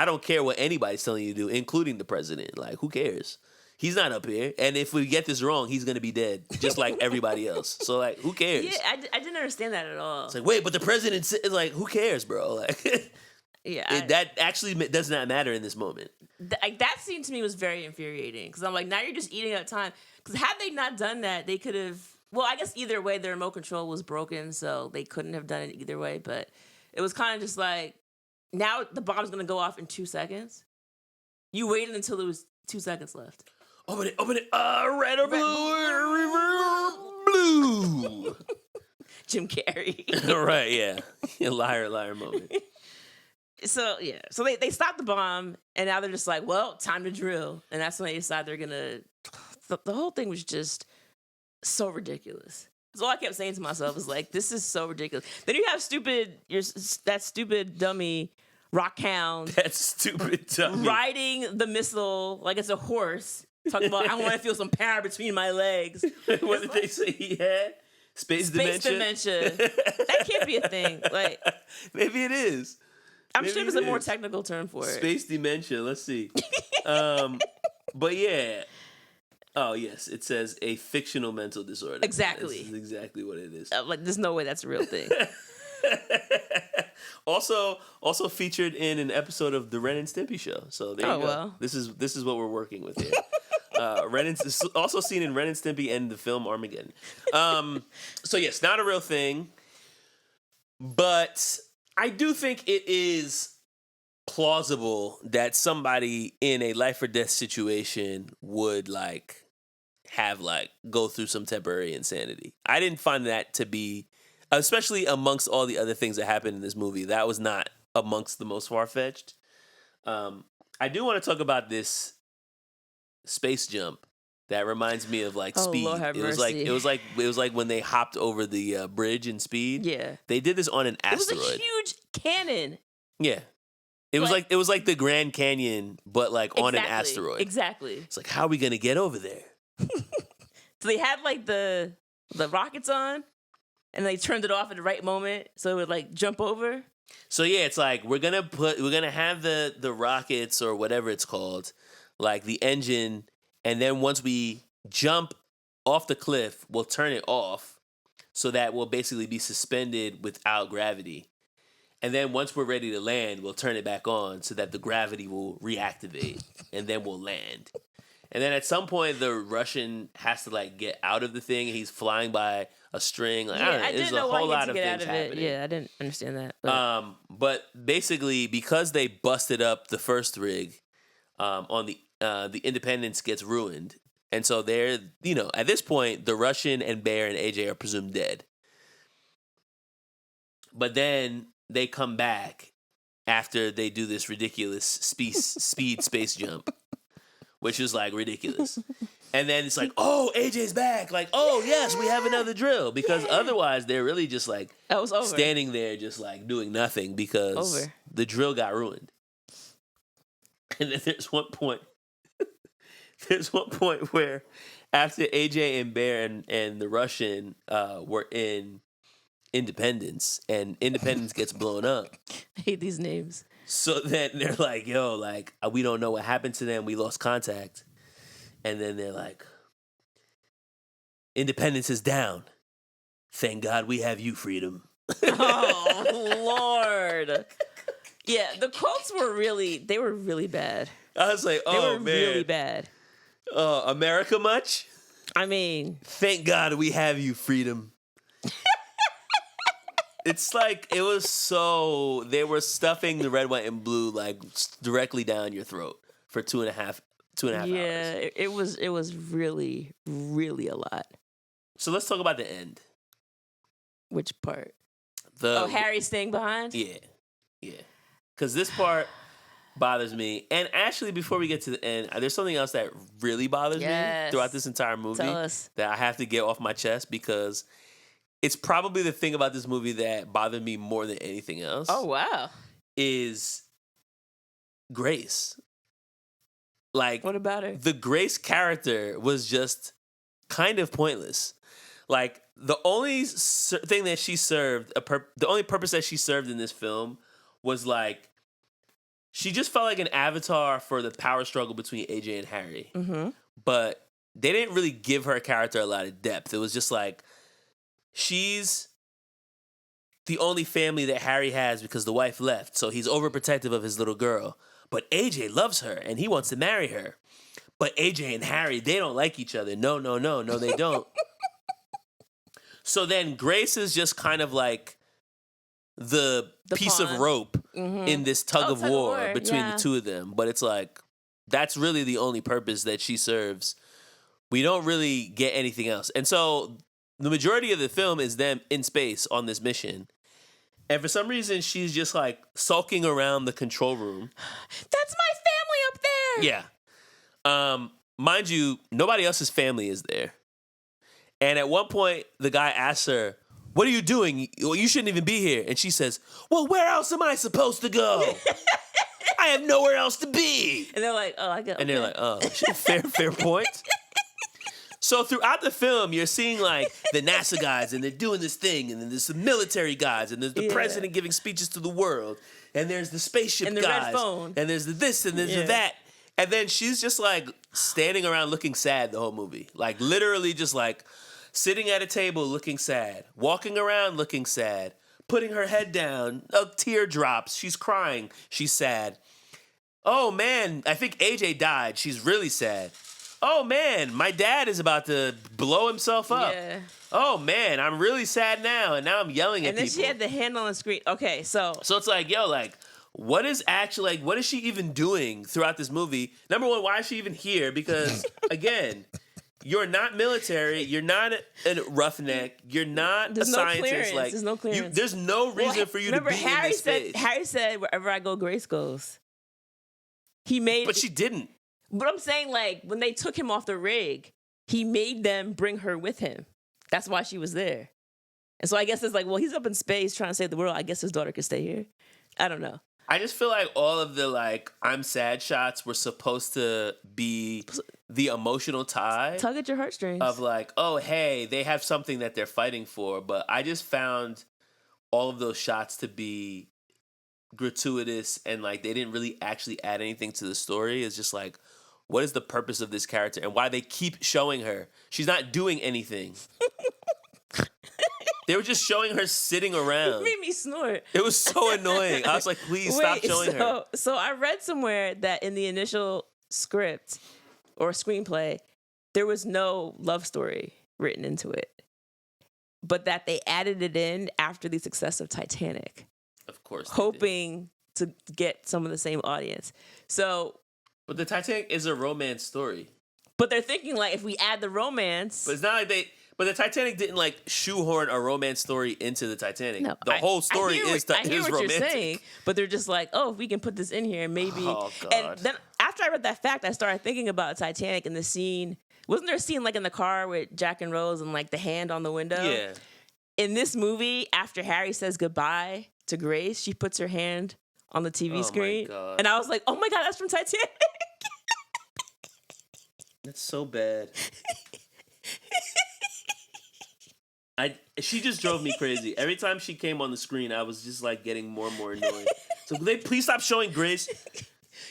Speaker 2: don't care what anybody's telling you to do, including the president. Like, who cares? He's not up here. And if we get this wrong, he's going to be dead, just like everybody else. So, like, who cares?
Speaker 1: Yeah, I didn't understand that at all.
Speaker 2: It's like, wait, but the president is like, who cares, bro? Like,
Speaker 1: Yeah,
Speaker 2: that actually does not matter in this moment.
Speaker 1: That scene to me was very infuriating because I'm like, now you're just eating up time. Because had they not done that, they could have. Well, I guess either way, the remote control was broken, so they couldn't have done it either way. But it was kind of just like, now the bomb's gonna go off in 2 seconds. You waited until there was 2 seconds left.
Speaker 2: Open it. Red or blue.
Speaker 1: Jim Carrey.
Speaker 2: Right, yeah. Liar moment.
Speaker 1: So they stopped the bomb, and now they're just like, well, time to drill, and that's when they decide they're gonna. The whole thing was just so ridiculous. That's all I kept saying to myself is like, this is so ridiculous. Then you have that stupid dummy Rockhound.
Speaker 2: That stupid dummy
Speaker 1: Riding the missile like it's a horse. Talking about, I want to feel some power between my legs.
Speaker 2: What did they say he had? Space dementia.
Speaker 1: That can't be a thing. Like,
Speaker 2: maybe it is.
Speaker 1: I'm sure there's a more technical term for it.
Speaker 2: Space dementia. Let's see. But yeah. Oh yes, it says a fictional mental disorder.
Speaker 1: Exactly.
Speaker 2: This is exactly what it is.
Speaker 1: Like, there's no way that's a real thing.
Speaker 2: Also featured in an episode of the Ren and Stimpy show. So there you go.
Speaker 1: Well.
Speaker 2: This is what we're working with here. Also seen in Ren and Stimpy and the film Armageddon. So yes, not a real thing, but I do think it is plausible that somebody in a life or death situation would go through some temporary insanity. I didn't find that to be, especially amongst all the other things that happened in this movie, that was not amongst the most far-fetched. I do want to talk about this space jump that reminds me of like Speed.
Speaker 1: Lord have
Speaker 2: It was
Speaker 1: mercy.
Speaker 2: like when they hopped over the bridge in Speed.
Speaker 1: Yeah.
Speaker 2: They did this on an asteroid.
Speaker 1: It was a huge cannon.
Speaker 2: Yeah. It was like the Grand Canyon, but like on an asteroid.
Speaker 1: Exactly.
Speaker 2: It's like, how are we gonna get over there?
Speaker 1: So they had like the rockets on, and they turned it off at the right moment so it would like jump over.
Speaker 2: So yeah, it's like we're gonna have the rockets or whatever it's called, like the engine, and then once we jump off the cliff, we'll turn it off so that we'll basically be suspended without gravity. And then once we're ready to land, we'll turn it back on so that the gravity will reactivate, and then we'll land. And then at some point, the Russian has to like get out of the thing. He's flying by a string. Like,
Speaker 1: I didn't know why he had to get out of
Speaker 2: happening.
Speaker 1: it. Yeah, I didn't understand that.
Speaker 2: But basically, because they busted up the first rig, on the Independence gets ruined, and so they're at this point, the Russian and Bear and AJ are presumed dead. But then they come back after they do this ridiculous speed space jump, which is like ridiculous. And then it's like, oh, AJ's back. Like, oh, yes, we have another drill. Because otherwise, they're really just like
Speaker 1: that was over.
Speaker 2: Standing there just like doing nothing because the drill got ruined. And then there's one point where after AJ and Bear and the Russian were in Independence, and Independence gets blown up.
Speaker 1: I hate these names.
Speaker 2: So then they're like, yo, like, we don't know what happened to them. We lost contact. And then they're like, Independence is down. Thank God we have you, Freedom.
Speaker 1: Oh, Lord. Yeah, the quotes were really bad.
Speaker 2: I was like, oh, man.
Speaker 1: They were really bad.
Speaker 2: America much?
Speaker 1: I mean.
Speaker 2: Thank God we have you, Freedom. It's like, it was so, they were stuffing the red, white, and blue like directly down your throat for 2.5 hours.
Speaker 1: Yeah, it was really, really a lot.
Speaker 2: So let's talk about the end.
Speaker 1: Which part? Harry staying behind?
Speaker 2: Yeah. Because this part bothers me. And actually, before we get to the end, there's something else that really bothers me throughout this entire movie.
Speaker 1: Tell us.
Speaker 2: That I have to get off my chest because it's probably the thing about this movie that bothered me more than anything else.
Speaker 1: Oh, wow.
Speaker 2: Is Grace. Like,
Speaker 1: what about her?
Speaker 2: The Grace character was just kind of pointless. Like, the only thing that she served, the only purpose that she served in this film was like, she just felt like an avatar for the power struggle between AJ and Harry.
Speaker 1: Mm-hmm.
Speaker 2: But they didn't really give her character a lot of depth. It was just like, she's the only family that Harry has because the wife left, so he's overprotective of his little girl. But AJ loves her, and he wants to marry her. But AJ and Harry, they don't like each other. No, they don't. So then Grace is just kind of like the piece
Speaker 1: pawn.
Speaker 2: of rope in this tug of war between the two of them. But it's like, that's really the only purpose that she serves. We don't really get anything else. And so the majority of the film is them in space on this mission. And for some reason, she's just like sulking around the control room.
Speaker 1: That's my family up
Speaker 2: there. Yeah. Mind you, nobody else's family is there. And at one point, the guy asks her, what are you doing? You shouldn't even be here. And she says, well, where else am I supposed to go? I have nowhere else to be.
Speaker 1: And they're like, oh, I got.
Speaker 2: And they're like, oh, fair point. So throughout the film, you're seeing like the NASA guys and they're doing this thing, and then there's the military guys, and there's the president giving speeches to the world, and there's the spaceship
Speaker 1: and the
Speaker 2: guys,
Speaker 1: red phone.
Speaker 2: and there's the this and there's the that. And then she's just like standing around looking sad the whole movie. Like literally just like sitting at a table looking sad, walking around looking sad, putting her head down, a tear drops, she's crying, she's sad. Oh man, I think AJ died, she's really sad. Oh man, my dad is about to blow himself up.
Speaker 1: Yeah.
Speaker 2: Oh man, I'm really sad now, and now I'm yelling at people.
Speaker 1: And then she had the hand on the screen. Okay, so
Speaker 2: it's like, yo, like, what is she even doing throughout this movie? Number one, why is she even here? Because again, you're not military, you're not a roughneck, you're not a scientist. Like,
Speaker 1: there's no clearance.
Speaker 2: There's no reason for you to be in this space.
Speaker 1: Harry said, "Wherever I go, Grace goes."
Speaker 2: But she didn't.
Speaker 1: But I'm saying, like, when they took him off the rig, he made them bring her with him. That's why she was there. And so I guess it's like, well, he's up in space trying to save the world. I guess his daughter could stay here. I don't know.
Speaker 2: I just feel like all of the, like, I'm sad shots were supposed to be the emotional tie.
Speaker 1: Tug at your heartstrings.
Speaker 2: Of like, oh, hey, they have something that they're fighting for. But I just found all of those shots to be gratuitous, and like they didn't really actually add anything to the story. It's just like, what is the purpose of this character and why they keep showing her? She's not doing anything. They were just showing her sitting around.
Speaker 1: It made me snort.
Speaker 2: It was so annoying. I was like, please stop showing her.
Speaker 1: So I read somewhere that in the initial script, or a screenplay, there was no love story written into it, but that they added it in after the success of Titanic,
Speaker 2: Of course.
Speaker 1: hoping to get some of the same audience. So,
Speaker 2: But the Titanic is a romance story.
Speaker 1: but they're thinking like if we add the romance,
Speaker 2: But it's not like they. But the Titanic didn't like shoehorn a romance story into the Titanic.
Speaker 1: no,
Speaker 2: The whole story
Speaker 1: I hear
Speaker 2: is
Speaker 1: what
Speaker 2: romantic.
Speaker 1: you're saying, but they're just like, oh, if we can put this in here, maybe.
Speaker 2: Oh, God.
Speaker 1: And then after I read that fact, I started thinking about Titanic and the scene. Wasn't there a scene like in the car with Jack and Rose and like the hand on the window?
Speaker 2: Yeah.
Speaker 1: In this movie, after Harry says goodbye to Grace, she puts her hand on the TV
Speaker 2: Oh, my
Speaker 1: screen.
Speaker 2: God.
Speaker 1: And I was like, oh my God, that's from Titanic.
Speaker 2: That's so bad. She just drove me crazy. Every time she came on the screen, I was just like getting more and more annoyed. So could they please stop showing Grace?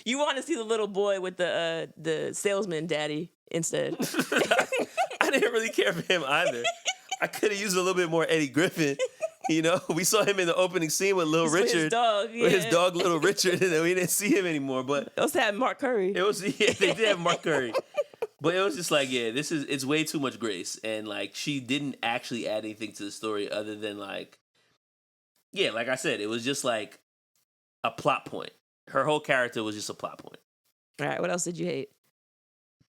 Speaker 1: You want to see the little boy with the salesman daddy instead.
Speaker 2: I didn't really care for him either. I could have used a little bit more Eddie Griffin. You know, we saw him in the opening scene with Little
Speaker 1: With his
Speaker 2: Richard.
Speaker 1: dog,
Speaker 2: With his
Speaker 1: yeah.
Speaker 2: dog, Little Richard, and then we didn't see him anymore. But
Speaker 1: They also had Mark Curry.
Speaker 2: it was, yeah, they did have Mark Curry. But it was just like, yeah, it's way too much Grace. And like, she didn't actually add anything to the story other than like, yeah, like I said, it was just like a plot point. Her whole character was just a plot point.
Speaker 1: All right, what else did you hate?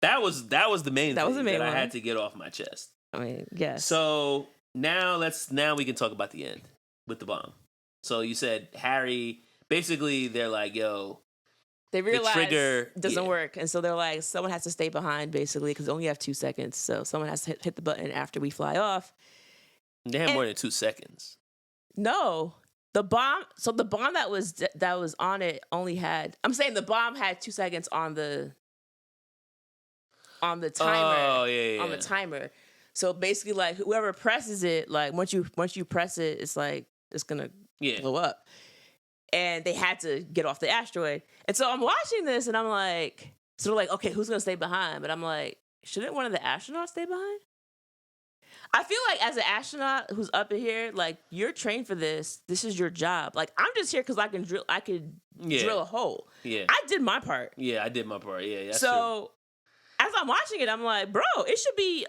Speaker 2: That was the main
Speaker 1: That
Speaker 2: thing
Speaker 1: was the main
Speaker 2: that I
Speaker 1: one.
Speaker 2: had to get off my chest.
Speaker 1: I mean, yes.
Speaker 2: So now we can talk about the end with the bomb. So you said Harry, basically they're like, yo,
Speaker 1: they realize
Speaker 2: trigger-
Speaker 1: it doesn't
Speaker 2: yeah.
Speaker 1: work, and so they're like, someone has to stay behind, basically, because they only have 2 seconds. So someone has to hit the button after we fly off.
Speaker 2: they had more than 2 seconds.
Speaker 1: No, the bomb. So the bomb that was on it only had. I'm saying the bomb had 2 seconds on the timer.
Speaker 2: Oh, yeah.
Speaker 1: On the timer. So basically, like whoever presses it, like once you press it, it's like it's gonna
Speaker 2: Yeah.
Speaker 1: blow up. And they had to get off the asteroid. And so I'm watching this and I'm like, so they're like, okay, who's gonna stay behind? But I'm like, shouldn't one of the astronauts stay behind? I feel like as an astronaut who's up in here, like you're trained for this. This is your job. Like I'm just here because I could drill a hole.
Speaker 2: Yeah.
Speaker 1: I did my part.
Speaker 2: Yeah, I did my part. Yeah, that's true.
Speaker 1: So as I'm watching it, I'm like, bro, it should be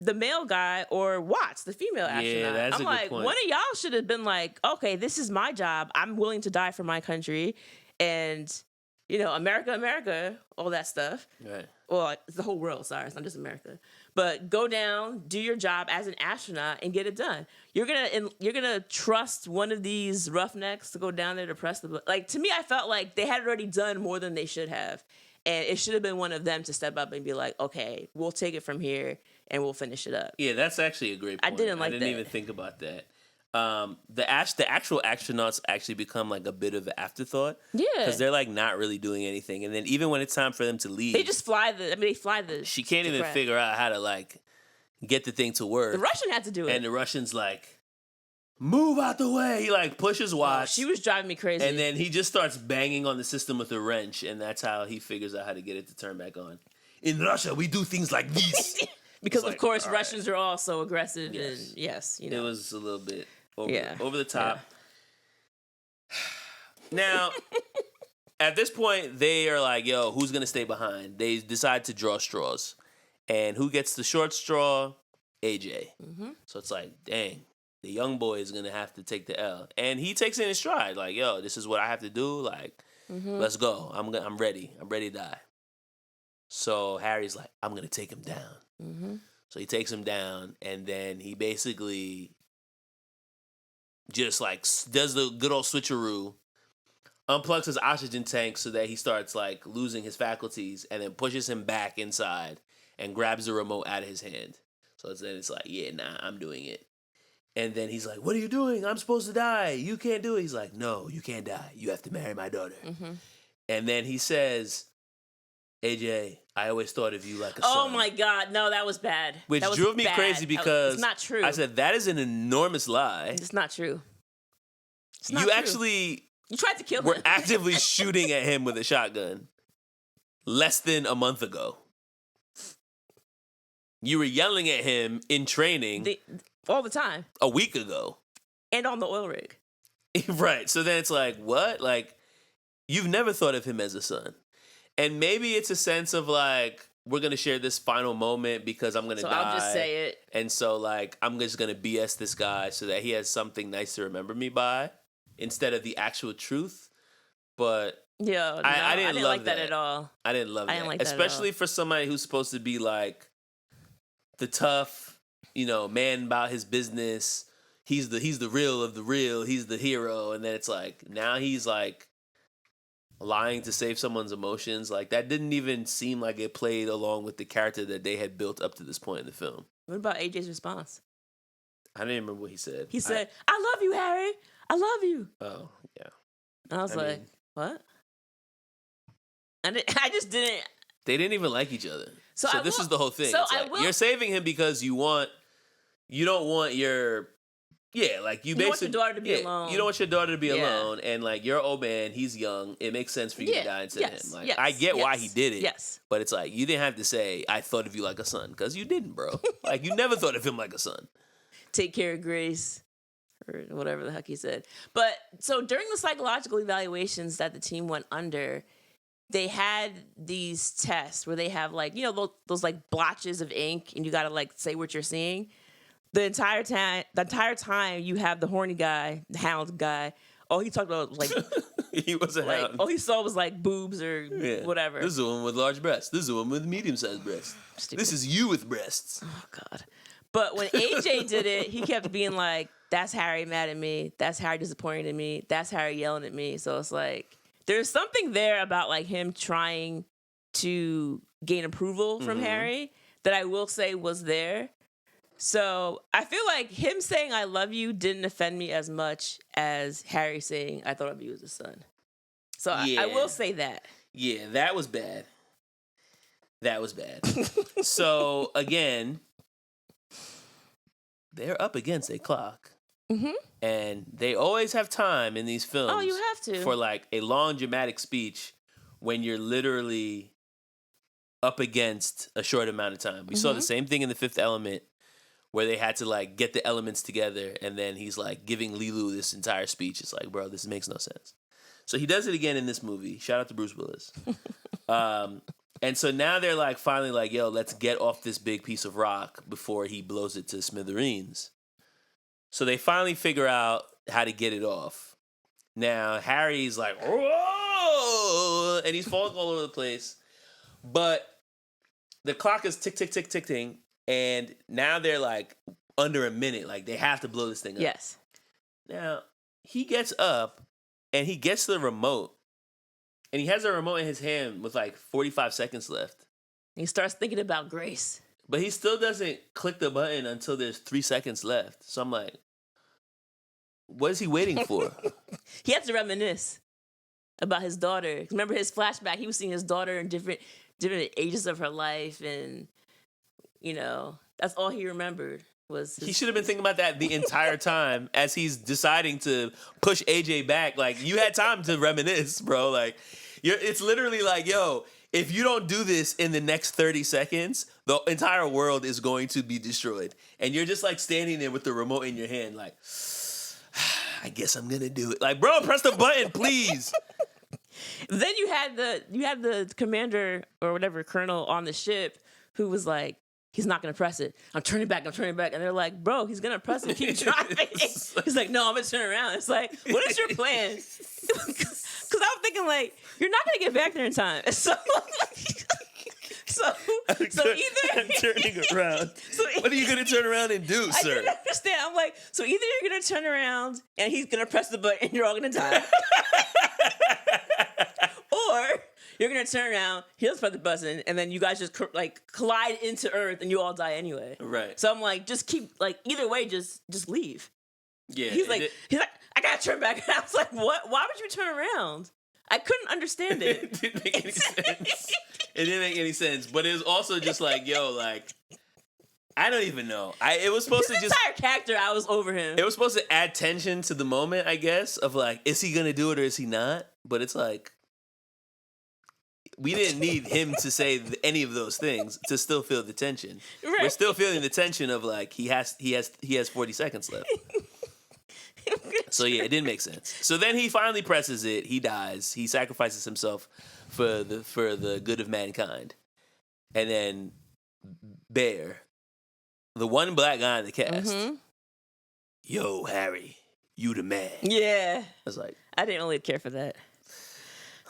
Speaker 1: the male guy or Watts, the female astronaut.
Speaker 2: that's
Speaker 1: I'm
Speaker 2: a good
Speaker 1: like,
Speaker 2: point.
Speaker 1: one of y'all should have been like, okay, this is my job. I'm willing to die for my country. And, you know, America, all that stuff.
Speaker 2: Right.
Speaker 1: Well, it's the whole world, sorry, it's not just America. But go down, do your job as an astronaut, and get it done. You're gonna trust one of these roughnecks to go down there to press the button. Like to me, I felt like they had already done more than they should have, and it should have been one of them to step up and be like, "Okay, we'll take it from here and we'll finish it up."
Speaker 2: Yeah, that's actually a great point.
Speaker 1: I didn't like
Speaker 2: I didn't
Speaker 1: that.
Speaker 2: even think about that. The actual astronauts actually become like a bit of an afterthought.
Speaker 1: Yeah,
Speaker 2: Because they're like not really doing anything. And then even when it's time for them to leave,
Speaker 1: they just fly the. I mean, they fly the.
Speaker 2: she can't
Speaker 1: the
Speaker 2: even
Speaker 1: craft.
Speaker 2: figure out how to like get the thing to work.
Speaker 1: The Russian had to do it.
Speaker 2: And the Russian's like, move out the way. He like pushes Watts.
Speaker 1: She was driving me crazy.
Speaker 2: And then he just starts banging on the system with a wrench, and that's how he figures out how to get it to turn back on. In Russia, we do things like this.
Speaker 1: because
Speaker 2: It's
Speaker 1: of
Speaker 2: like,
Speaker 1: course
Speaker 2: all right.
Speaker 1: Russians are all so aggressive
Speaker 2: Yes.
Speaker 1: and yes, you
Speaker 2: It
Speaker 1: know.
Speaker 2: was a little bit over,
Speaker 1: Yeah.
Speaker 2: over the top. Now, at this point, they are like, yo, who's going to stay behind? They decide to draw straws. And who gets the short straw? AJ.
Speaker 1: Mm-hmm.
Speaker 2: So it's like, dang, the young boy is going to have to take the L. And he takes it in his stride. Like, yo, this is what I have to do. Like, let's go. I'm ready. I'm ready to die. So Harry's like, I'm going to take him down.
Speaker 1: Mm-hmm.
Speaker 2: So he takes him down, and then he basically just like does the good old switcheroo, unplugs his oxygen tank so that he starts like losing his faculties, and then pushes him back inside and grabs the remote out of his hand. So then it's like, yeah, nah, I'm doing it. And then he's like, what are you doing? I'm supposed to die. You can't do it. He's like, no, you can't die. You have to marry my daughter.
Speaker 1: Mm-hmm.
Speaker 2: And then he says, AJ, I always thought of you like a son.
Speaker 1: Oh my God, no, that was bad.
Speaker 2: Which
Speaker 1: That was
Speaker 2: drove me
Speaker 1: bad.
Speaker 2: crazy because
Speaker 1: it's not true.
Speaker 2: I said, that is an enormous lie.
Speaker 1: It's not true. It's not
Speaker 2: You
Speaker 1: true.
Speaker 2: actually
Speaker 1: You tried to kill
Speaker 2: were
Speaker 1: him.
Speaker 2: actively shooting at him with a shotgun less than a month ago. You were yelling at him in training
Speaker 1: all the time.
Speaker 2: a week ago.
Speaker 1: And on the oil rig.
Speaker 2: Right. So then it's like, what? Like, you've never thought of him as a son. And maybe it's a sense of like, we're gonna share this final moment because I'm gonna
Speaker 1: So
Speaker 2: die.
Speaker 1: I'll just say it.
Speaker 2: And so like I'm just gonna BS this guy so that he has something nice to remember me by instead of the actual truth. But
Speaker 1: Yeah, no,
Speaker 2: I didn't love
Speaker 1: like that at all.
Speaker 2: I didn't love that.
Speaker 1: didn't like that at
Speaker 2: Especially
Speaker 1: all.
Speaker 2: for somebody who's supposed to be like the tough, man about his business. He's the real of the real. He's the hero. And then it's like now he's like lying to save someone's emotions. Like that didn't even seem like it played along with the character that they had built up to this point in the film.
Speaker 1: What about AJ's response?
Speaker 2: I didn't remember what he said.
Speaker 1: He said, I love you, Harry. I love you.
Speaker 2: Oh, yeah.
Speaker 1: And I was like,
Speaker 2: mean,
Speaker 1: what? I just didn't.
Speaker 2: they didn't even like each other. So
Speaker 1: I
Speaker 2: this
Speaker 1: will-
Speaker 2: is the whole thing.
Speaker 1: so
Speaker 2: It's
Speaker 1: I
Speaker 2: like,
Speaker 1: will-
Speaker 2: you're saving him because you don't want your, like you
Speaker 1: You want
Speaker 2: basically
Speaker 1: your daughter to be alone.
Speaker 2: You don't want your daughter to be
Speaker 1: Yeah.
Speaker 2: alone, and like you're an old man, he's young. It makes sense for you to die instead of him. Like
Speaker 1: yes,
Speaker 2: I get why
Speaker 1: yes,
Speaker 2: he did it.
Speaker 1: Yes.
Speaker 2: But it's like you didn't have to say I thought of you like a son because you didn't, bro. Like you never thought of him like a son.
Speaker 1: Take care of Grace, or whatever the heck he said. But so during the psychological evaluations that the team went under, they had these tests where they have like, those like blotches of ink and you got to like say what you're seeing. The entire time you have the horny guy, the hound guy. All he talked about was like,
Speaker 2: He was a hound.
Speaker 1: all he saw was like boobs or whatever.
Speaker 2: This is a woman with large breasts. This is a woman with medium-sized breasts.
Speaker 1: Stupid.
Speaker 2: This is you with breasts.
Speaker 1: Oh God. But when AJ did it, he kept being like, that's Harry mad at me. That's Harry disappointed in me. That's Harry yelling at me. So it's like, there's something there about like him trying to gain approval from Harry that I will say was there. So I feel like him saying I love you didn't offend me as much as Harry saying I thought of you as a son. So I will say that.
Speaker 2: Yeah, that was bad. That was bad. So again, they're up against a clock.
Speaker 1: Mm-hmm.
Speaker 2: And they always have time in these films.
Speaker 1: Oh, you have to.
Speaker 2: For like a long dramatic speech when you're literally up against a short amount of time. We saw the same thing in The Fifth Element where they had to like get the elements together and then he's like giving Lilu this entire speech. It's like, bro, this makes no sense. So he does it again in this movie. Shout out to Bruce Willis. And so now they're like finally like, yo, let's get off this big piece of rock before he blows it to smithereens. So they finally figure out how to get it off. Now Harry's like, whoa, and he's falling all over the place. But the clock is tick, tick, tick, ticking. And now they're like under a minute. Like they have to blow this thing up.
Speaker 1: Yes.
Speaker 2: Now he gets up and he gets the remote. And he has a remote in his hand with like 45 seconds left.
Speaker 1: He starts thinking about Grace.
Speaker 2: But he still doesn't click the button until there's 3 seconds left. So I'm like, what is he waiting for?
Speaker 1: He had to reminisce about his daughter. Remember his flashback? He was seeing his daughter in different ages of her life, and that's all he remembered was.
Speaker 2: He should have been thinking about that the entire time as he's deciding to push AJ back. Like you had time to reminisce, bro. Like it's literally like, yo, if you don't do this in the next 30 seconds, the entire world is going to be destroyed. And you're just like standing there with the remote in your hand, like, I guess I'm gonna do it. Like, bro, press the button, please.
Speaker 1: Then you had the commander or whatever colonel on the ship who was like, he's not gonna press it. I'm turning back. And they're like, bro, he's gonna press it. Keep driving. He's like, no, I'm gonna turn around. It's like, what is your plan? Because I'm thinking like, you're not gonna get back there in time. So either
Speaker 2: I'm turning around. What are you gonna turn around and do,
Speaker 1: I
Speaker 2: sir?
Speaker 1: didn't understand. I'm like, so either you're gonna turn around and he's gonna press the button and you're all gonna die, or you're gonna turn around, he'll press the button, and then you guys just collide into Earth and you all die anyway.
Speaker 2: Right.
Speaker 1: So I'm like, just keep either way, just leave.
Speaker 2: Yeah.
Speaker 1: He's like, I gotta turn back. And I was like, what? Why would you turn around? I couldn't understand it.
Speaker 2: It didn't make any sense. It didn't make any sense. But it was also just like, yo, like, I don't even know. It was supposed
Speaker 1: His
Speaker 2: to just
Speaker 1: entire character, I was over him.
Speaker 2: It was supposed to add tension to the moment, I guess, of like, is he gonna do it or is he not? But it's like, we didn't need him to say any of those things to still feel the tension.
Speaker 1: Right.
Speaker 2: We're still feeling the tension of like he has 40 seconds left. So yeah, it didn't make sense. So then he finally presses it. He dies. He sacrifices himself for the good of mankind. and then Bear, the one black guy in the cast. Yo, Harry, you the man.
Speaker 1: Yeah.
Speaker 2: I was like,
Speaker 1: I didn't really care for that.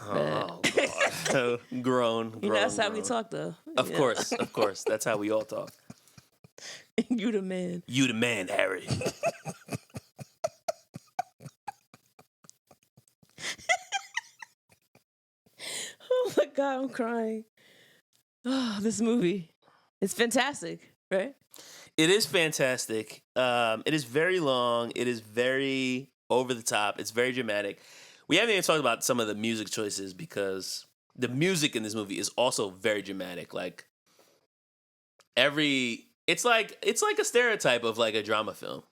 Speaker 2: oh, God. grown.
Speaker 1: You know, that's how we talk, though.
Speaker 2: Of course. That's how we all talk.
Speaker 1: You the man.
Speaker 2: You the man, Harry.
Speaker 1: Oh, my God, I'm crying. Oh, this movie. It's fantastic, right?
Speaker 2: It is fantastic. It is very long. It is very over the top. It's very dramatic. We haven't even talked about some of the music choices because the music in this movie is also very dramatic. Like it's like a stereotype of like a drama film.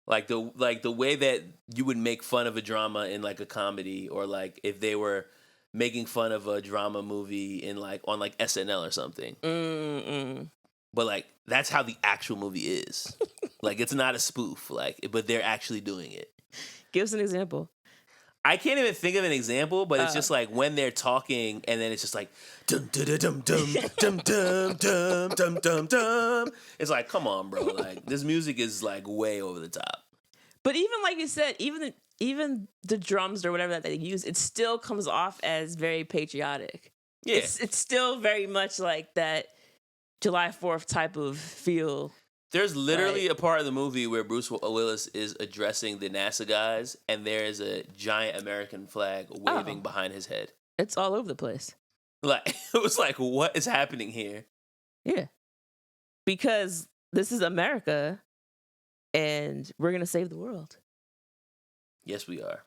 Speaker 2: Like the way that you would make fun of a drama in like a comedy, or like if they were making fun of a drama movie in like on like SNL or something. But like that's how the actual movie is. Like it's not a spoof. Like, but they're actually doing it.
Speaker 1: Give us an example.
Speaker 2: I can't even think of an example, but it's just like when they're talking, and then it's just like dum dum dum dum dum dum dum dum dum dum. It's like, come on, bro! Like this music is like way over the top.
Speaker 1: But even like you said, even the drums or whatever that they use, it still comes off as very patriotic.
Speaker 2: Yeah,
Speaker 1: it's still very much like that July 4th type of feel.
Speaker 2: There's literally a part of the movie where Bruce Willis is addressing the NASA guys, and there is a giant American flag waving behind his head.
Speaker 1: It's all over the place.
Speaker 2: Like it was like, what is happening here?
Speaker 1: Yeah, because this is America, and we're gonna save the world.
Speaker 2: Yes, we are.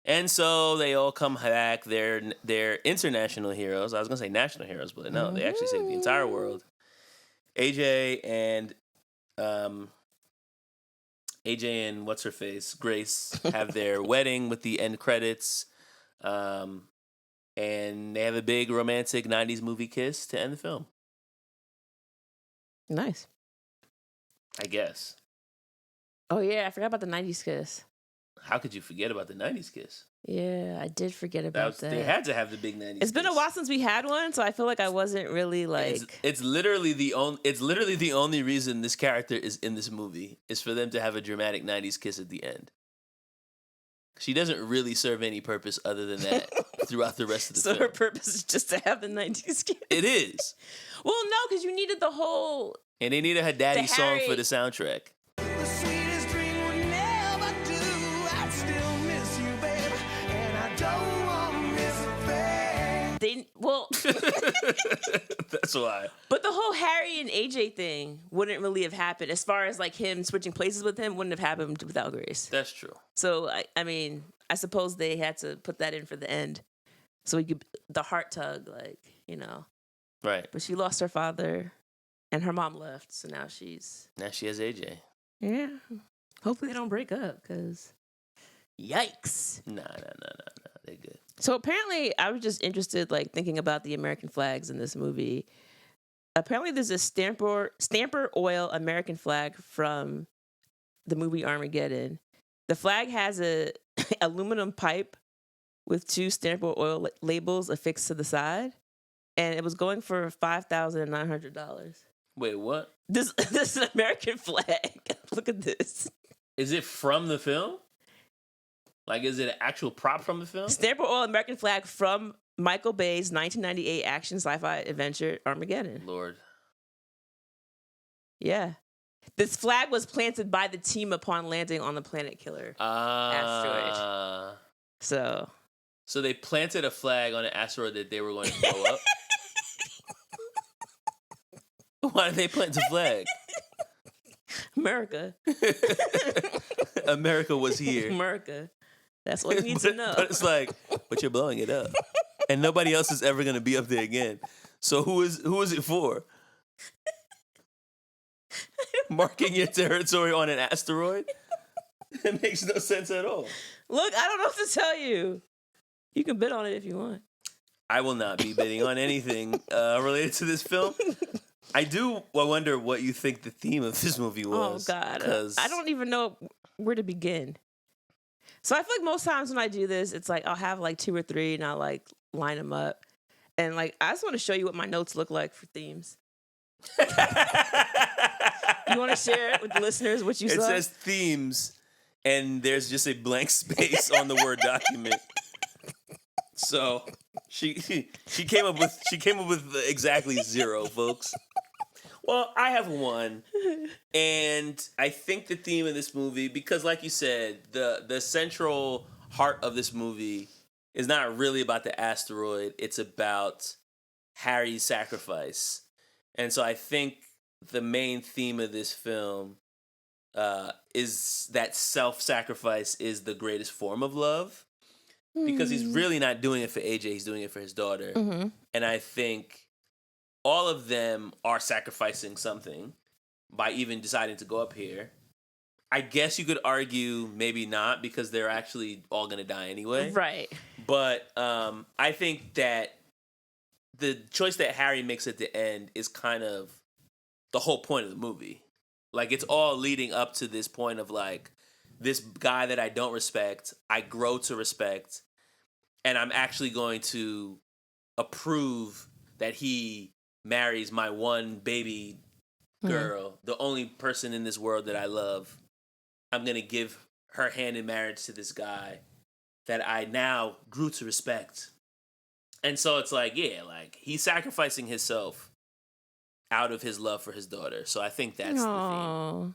Speaker 2: And so they all come back. They're international heroes. I was gonna say national heroes, but no, they actually save the entire world. AJ and what's her face, Grace, have their wedding with the end credits, and they have a big romantic '90s movie kiss to end the film.
Speaker 1: Nice.
Speaker 2: I guess.
Speaker 1: Oh yeah, I forgot about the '90s kiss.
Speaker 2: How could you forget about the '90s kiss?
Speaker 1: Yeah, I did forget about that.
Speaker 2: They had to have the big '90s.
Speaker 1: It's been a while since we had one, so I feel like I wasn't really like.
Speaker 2: It's literally the only reason this character is in this movie is for them to have a dramatic '90s kiss at the end. She doesn't really serve any purpose other than that throughout the rest of the film.
Speaker 1: So her purpose is just to have the '90s kiss.
Speaker 2: It is.
Speaker 1: Well, no, because you needed the whole.
Speaker 2: And they needed her daddy song for the soundtrack. That's why.
Speaker 1: But the whole Harry and AJ thing wouldn't really have happened. As far as like him switching places with him, wouldn't have happened without Grace.
Speaker 2: That's true.
Speaker 1: So I mean, I suppose they had to put that in for the end, so he could the heart tug, like, you know.
Speaker 2: Right.
Speaker 1: But she lost her father, and her mom left, so now she has
Speaker 2: AJ.
Speaker 1: Yeah. Hopefully they don't break up, cause yikes.
Speaker 2: Nah. They're good.
Speaker 1: So apparently, I was just interested, like, thinking about the American flags in this movie. Apparently, there's a Stamper Oil American flag from the movie Armageddon. The flag has a aluminum pipe with 2 Stamper Oil labels affixed to the side, and it was going for $5,900.
Speaker 2: Wait, what?
Speaker 1: This is an American flag. Look at this.
Speaker 2: Is it from the film? Like, is it an actual prop from the film?
Speaker 1: Stamper Oil American flag from Michael Bay's 1998 action sci-fi adventure Armageddon.
Speaker 2: Lord.
Speaker 1: Yeah. This flag was planted by the team upon landing on the Planet Killer asteroid. So
Speaker 2: they planted a flag on an asteroid that they were going to blow up? Why did they plant the flag?
Speaker 1: America.
Speaker 2: America was here.
Speaker 1: America. That's what you need to know.
Speaker 2: But it's like, but you're blowing it up. And nobody else is ever going to be up there again. So who is it for? Marking your territory on an asteroid? It makes no sense at all.
Speaker 1: Look, I don't know what to tell you. You can bid on it if you want.
Speaker 2: I will not be bidding on anything related to this film. I wonder what you think the theme of this movie was.
Speaker 1: Oh, God. I don't even know where to begin. So I feel like most times when I do this, it's like I'll have like 2 or 3 and I'll like line them up. And like, I just want to show you what my notes look like for themes. You want to share with the listeners what you saw?
Speaker 2: It says themes, and there's just a blank space on the Word document. So she came up with exactly 0, folks. Well, I have one, and I think the theme of this movie, because like you said, the central heart of this movie is not really about the asteroid. It's about Harry's sacrifice. And so I think the main theme of this film is that self-sacrifice is the greatest form of love. Because he's really not doing it for AJ, he's doing it for his daughter. Mm-hmm. And I think all of them are sacrificing something by even deciding to go up here. I guess you could argue maybe not, because they're actually all going to die anyway.
Speaker 1: Right.
Speaker 2: But I think that the choice that Harry makes at the end is kind of the whole point of the movie. Like, it's all leading up to this point of, like, this guy that I don't respect, I grow to respect, and I'm actually going to approve that he marries my one baby girl, the only person in this world that I love. I'm going to give her hand in marriage to this guy that I now grew to respect. And so it's like, yeah, like, he's sacrificing himself out of his love for his daughter. So I think that's the theme.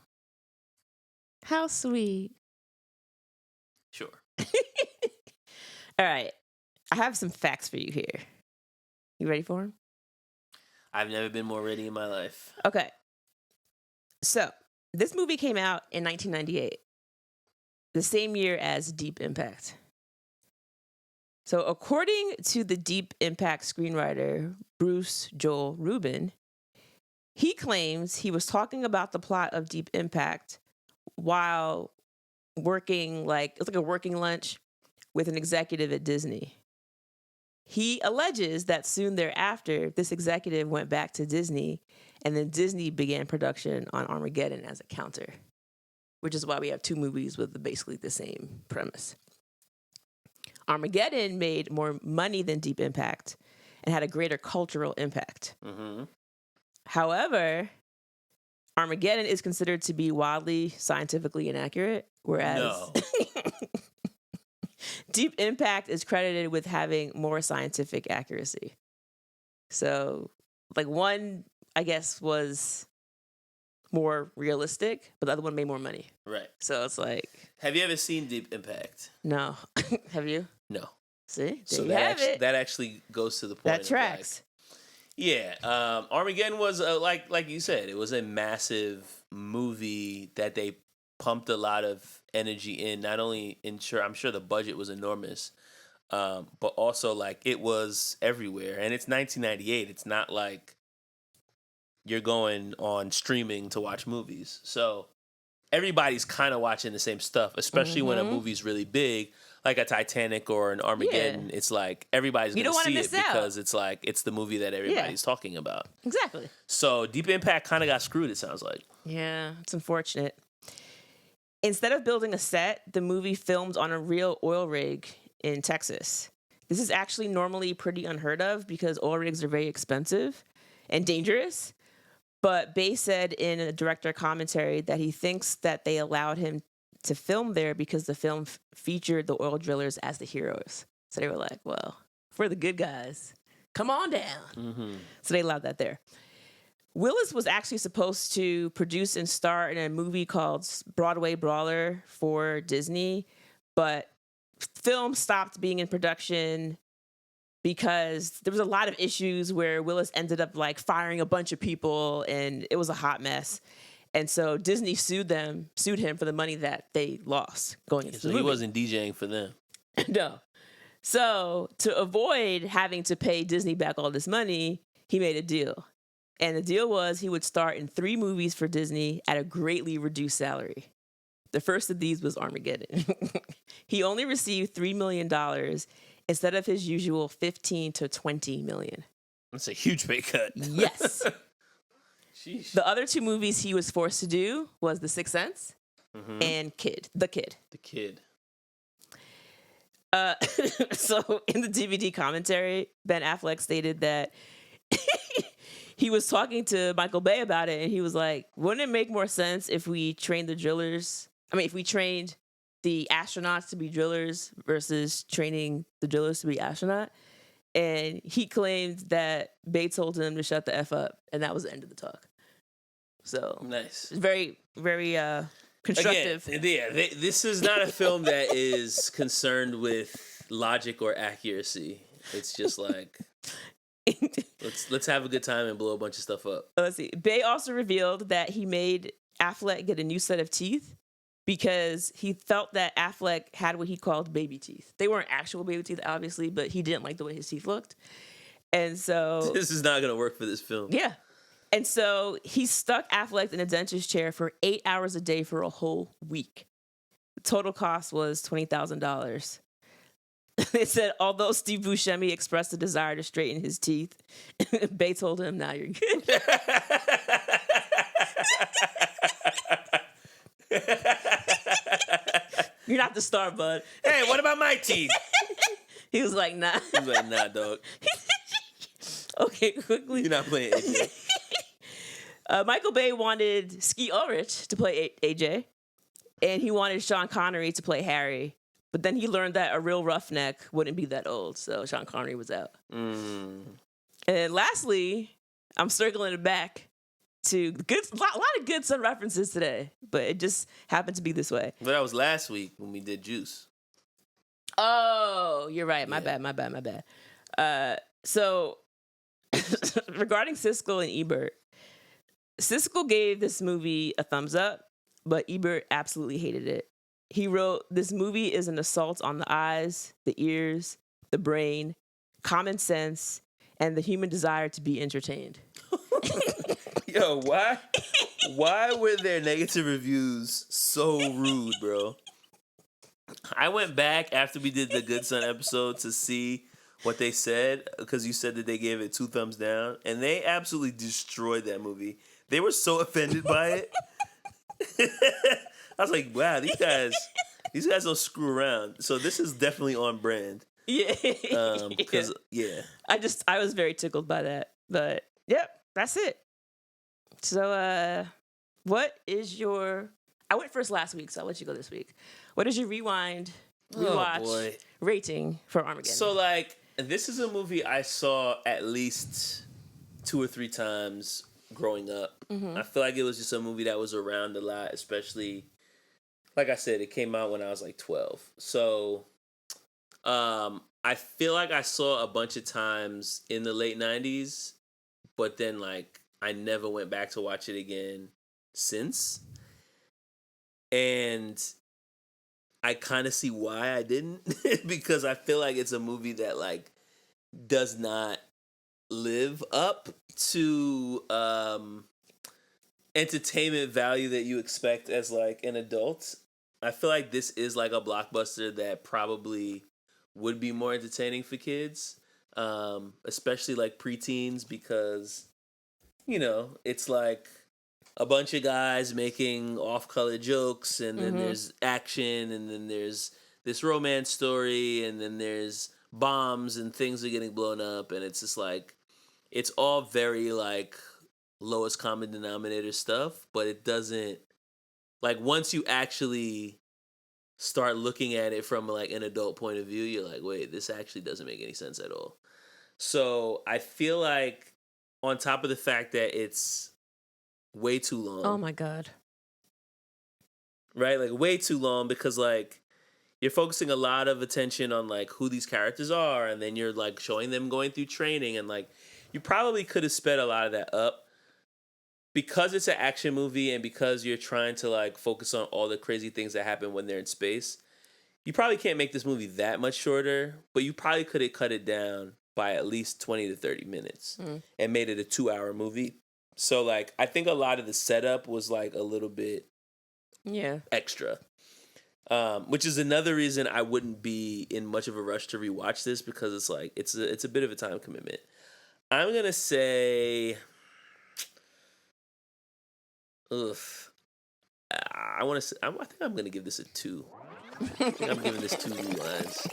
Speaker 1: How sweet.
Speaker 2: Sure.
Speaker 1: All right. I have some facts for you here. You ready for them?
Speaker 2: I've never been more ready in my life.
Speaker 1: Okay. So, this movie came out in 1998, the same year as Deep Impact. So, according to the Deep Impact screenwriter, Bruce Joel Rubin, he claims he was talking about the plot of Deep Impact while working, it's like a working lunch with an executive at Disney. He alleges that soon thereafter, this executive went back to Disney, and then Disney began production on Armageddon as a counter, which is why we have 2 movies with basically the same premise. Armageddon made more money than Deep Impact and had a greater cultural impact. Mm-hmm. However, Armageddon is considered to be wildly scientifically inaccurate, whereas
Speaker 2: No.
Speaker 1: Deep Impact is credited with having more scientific accuracy. So, like, one, I guess, was more realistic, but the other one made more money.
Speaker 2: Right.
Speaker 1: So it's like...
Speaker 2: Have you ever seen Deep Impact?
Speaker 1: No. Have you?
Speaker 2: No.
Speaker 1: See?
Speaker 2: So
Speaker 1: it.
Speaker 2: That actually goes to the point.
Speaker 1: That tracks.
Speaker 2: Armageddon was, like you said, it was a massive movie that they pumped a lot of energy in. Not only I'm sure the budget was enormous, but also, like, it was everywhere. And it's 1998. It's not like you're going on streaming to watch movies. So everybody's kind of watching the same stuff, especially when a movie's really big, like a Titanic or an Armageddon. Yeah. It's like everybody's going to see it because it's like it's the movie that everybody's talking about.
Speaker 1: Exactly.
Speaker 2: So Deep Impact kind of got screwed, it sounds like.
Speaker 1: Yeah, it's unfortunate. Instead of building a set, the movie filmed on a real oil rig in Texas. This is actually normally pretty unheard of because oil rigs are very expensive and dangerous. But Bay said in a director commentary that he thinks that they allowed him to film there because the film featured the oil drillers as the heroes. So they were like, well, if we're the good guys, come on down. Mm-hmm. So they allowed that there. Willis was actually supposed to produce and star in a movie called Broadway Brawler for Disney, but film stopped being in production because there was a lot of issues where Willis ended up like firing a bunch of people and it was a hot mess. And so Disney sued him for the money that they lost going into the movie.
Speaker 2: So he wasn't DJing for them.
Speaker 1: No. So to avoid having to pay Disney back all this money, he made a deal. And the deal was he would star in 3 movies for Disney at a greatly reduced salary. The first of these was Armageddon. He only received $3 million instead of his usual $15 to $20 million.
Speaker 2: That's a huge pay cut.
Speaker 1: Yes.
Speaker 2: Sheesh.
Speaker 1: The other 2 movies he was forced to do was The Sixth Sense and The Kid.
Speaker 2: The Kid.
Speaker 1: So in the DVD commentary, Ben Affleck stated that he was talking to Michael Bay about it, and he was like, wouldn't it make more sense if we trained the drillers? I mean, if we trained the astronauts to be drillers versus training the drillers to be astronaut? And he claimed that Bay told him to shut the F up, and that was the end of the talk. So
Speaker 2: nice.
Speaker 1: Very, very constructive.
Speaker 2: Again, this is not a film that is concerned with logic or accuracy. It's just like let's have a good time and blow a bunch of stuff up.
Speaker 1: Let's see. Bay also revealed that he made Affleck get a new set of teeth because he felt that Affleck had what he called baby teeth. They weren't actual baby teeth, obviously, but he didn't like the way his teeth looked. And so
Speaker 2: this is not going to work for this film.
Speaker 1: Yeah. And so he stuck Affleck in a dentist chair for 8 hours a day for a whole week. The total cost was $20,000. They said, although Steve Buscemi expressed a desire to straighten his teeth, Bay told him, "Nah, you're good." You're not the star, bud.
Speaker 2: Hey, what about my teeth?
Speaker 1: He was like, "Nah."
Speaker 2: He was like, "Nah, dog."
Speaker 1: Okay, quickly.
Speaker 2: You're not playing AJ.
Speaker 1: Michael Bay wanted Skeet Ulrich to play AJ, and he wanted Sean Connery to play Harry. But then he learned that a real roughneck wouldn't be that old, so Sean Connery was out. And lastly, I'm circling it back to a lot of good Son references today, but it just happened to be this way.
Speaker 2: But that was last week when we did Juice.
Speaker 1: Oh, you're right. My bad. So regarding Siskel and Ebert, Siskel gave this movie a thumbs up, but Ebert absolutely hated it. He wrote, "This movie is an assault on the eyes, the ears, the brain, common sense, and the human desire to be entertained."
Speaker 2: Yo, why were their negative reviews so rude, bro? I went back after we did the Good Son episode to see what they said, because you said that they gave it 2 thumbs down, and they absolutely destroyed that movie. They were so offended by it. I was like, wow, these guys don't screw around. So this is definitely on brand.
Speaker 1: Yeah.
Speaker 2: Because
Speaker 1: I was very tickled by that. But yep, that's it. So what is your I went first last week, so I'll let you go this week. What is your rewatch rating for Armageddon?
Speaker 2: So like, this is a movie I saw at least 2 or 3 times growing up. I feel like it was just a movie that was around a lot, especially, like I said, it came out when I was like 12. So I feel like I saw a bunch of times in the late 90s, but then like I never went back to watch it again since. And I kind of see why I didn't, because I feel like it's a movie that like does not live up to entertainment value that you expect as like an adult. I feel like this is like a blockbuster that probably would be more entertaining for kids, especially like preteens, because, you know, it's like a bunch of guys making off-color jokes, and then there's action, and then there's this romance story, and then there's bombs and things are getting blown up, and it's just like, it's all very like lowest common denominator stuff, but it doesn't, like, once you actually start looking at it from like an adult point of view, you're like, wait, this actually doesn't make any sense at all. So I feel like, on top of the fact that it's way too long.
Speaker 1: Oh my God.
Speaker 2: Right? Like way too long, because like you're focusing a lot of attention on like who these characters are, and then you're like showing them going through training, and like you probably could have sped a lot of that up. Because it's an action movie, and because you're trying to like focus on all the crazy things that happen when they're in space, you probably can't make this movie that much shorter, but you probably could have cut it down by at least 20 to 30 minutes and made it a 2-hour movie. So like, I think a lot of the setup was like a little bit extra, which is another reason I wouldn't be in much of a rush to rewatch this, because it's like, it's a bit of a time commitment. I'm going to say, I think I'm going to give this a 2. I think I'm giving this 2 rewinds.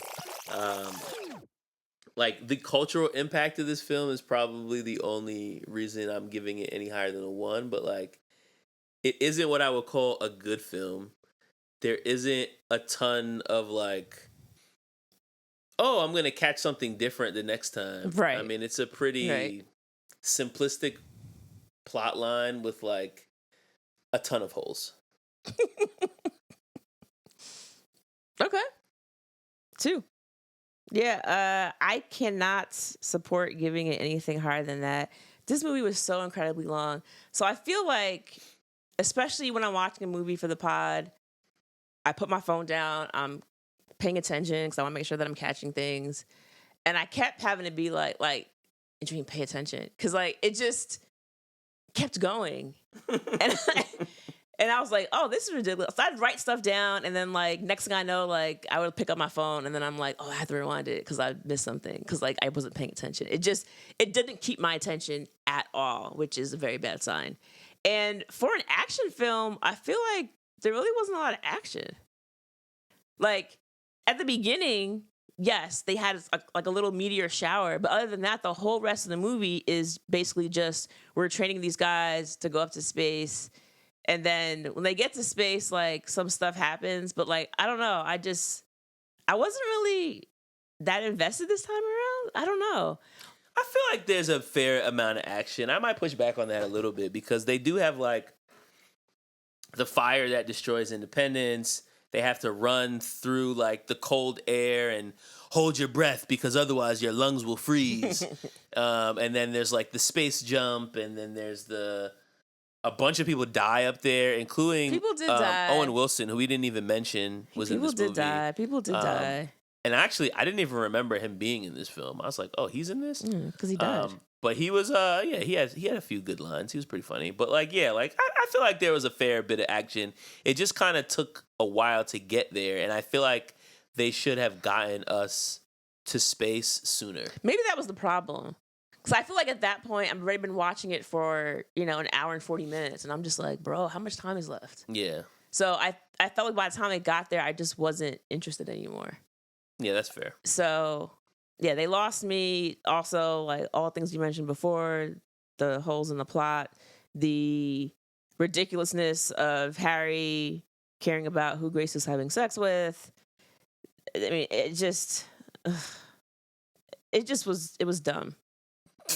Speaker 2: Like, the cultural impact of this film is probably the only reason I'm giving it any higher than a 1. But, like, it isn't what I would call a good film. There isn't a ton of, like, oh, I'm going to catch something different the next time.
Speaker 1: Right.
Speaker 2: I mean, it's a pretty simplistic plot line with, like, a ton of holes.
Speaker 1: Okay. 2. Yeah, I cannot support giving it anything higher than that. This movie was so incredibly long. So I feel like, especially when I'm watching a movie for the pod, I put my phone down, I'm paying attention because I want to make sure that I'm catching things. And I kept having to be like, Andrene, pay attention. Because, like, it just kept going. And I was like, oh, this is ridiculous. So I'd write stuff down, and then, like, next thing I know, like, I would pick up my phone, and then I'm like, oh, I have to rewind it because I missed something because, like, I wasn't paying attention. It didn't keep my attention at all, which is a very bad sign. And for an action film, I feel like there really wasn't a lot of action. Like, at the beginning, yes, they had a little meteor shower, but other than that, the whole rest of the movie is basically just we're training these guys to go up to space. And then when they get to space, like, some stuff happens. But, like, I don't know. I wasn't really that invested this time around. I don't know.
Speaker 2: I feel like there's a fair amount of action. I might push back on that a little bit because they do have, like, the fire that destroys Independence. They have to run through, like, the cold air and hold your breath because otherwise your lungs will freeze. And then there's, like, the space jump, and then there's a bunch of people die up there, including
Speaker 1: People did die.
Speaker 2: Owen Wilson, who we didn't even mention was in this movie.
Speaker 1: People did die.
Speaker 2: And actually, I didn't even remember him being in this film. I was like, oh, he's in this?
Speaker 1: Because he died.
Speaker 2: But he was, he had a few good lines. He was pretty funny. But, like, yeah, like, I feel like there was a fair bit of action. It just kind of took a while to get there. And I feel like they should have gotten us to space sooner.
Speaker 1: Maybe that was the problem. Because I feel like at that point, I've already been watching it for, an hour and 40 minutes. And I'm just like, bro, how much time is left?
Speaker 2: Yeah.
Speaker 1: So I felt like by the time I got there, I just wasn't interested anymore.
Speaker 2: Yeah, that's fair.
Speaker 1: So, yeah, they lost me. Also, like, all things you mentioned before, the holes in the plot, the ridiculousness of Harry caring about who Grace is having sex with. I mean, it was dumb.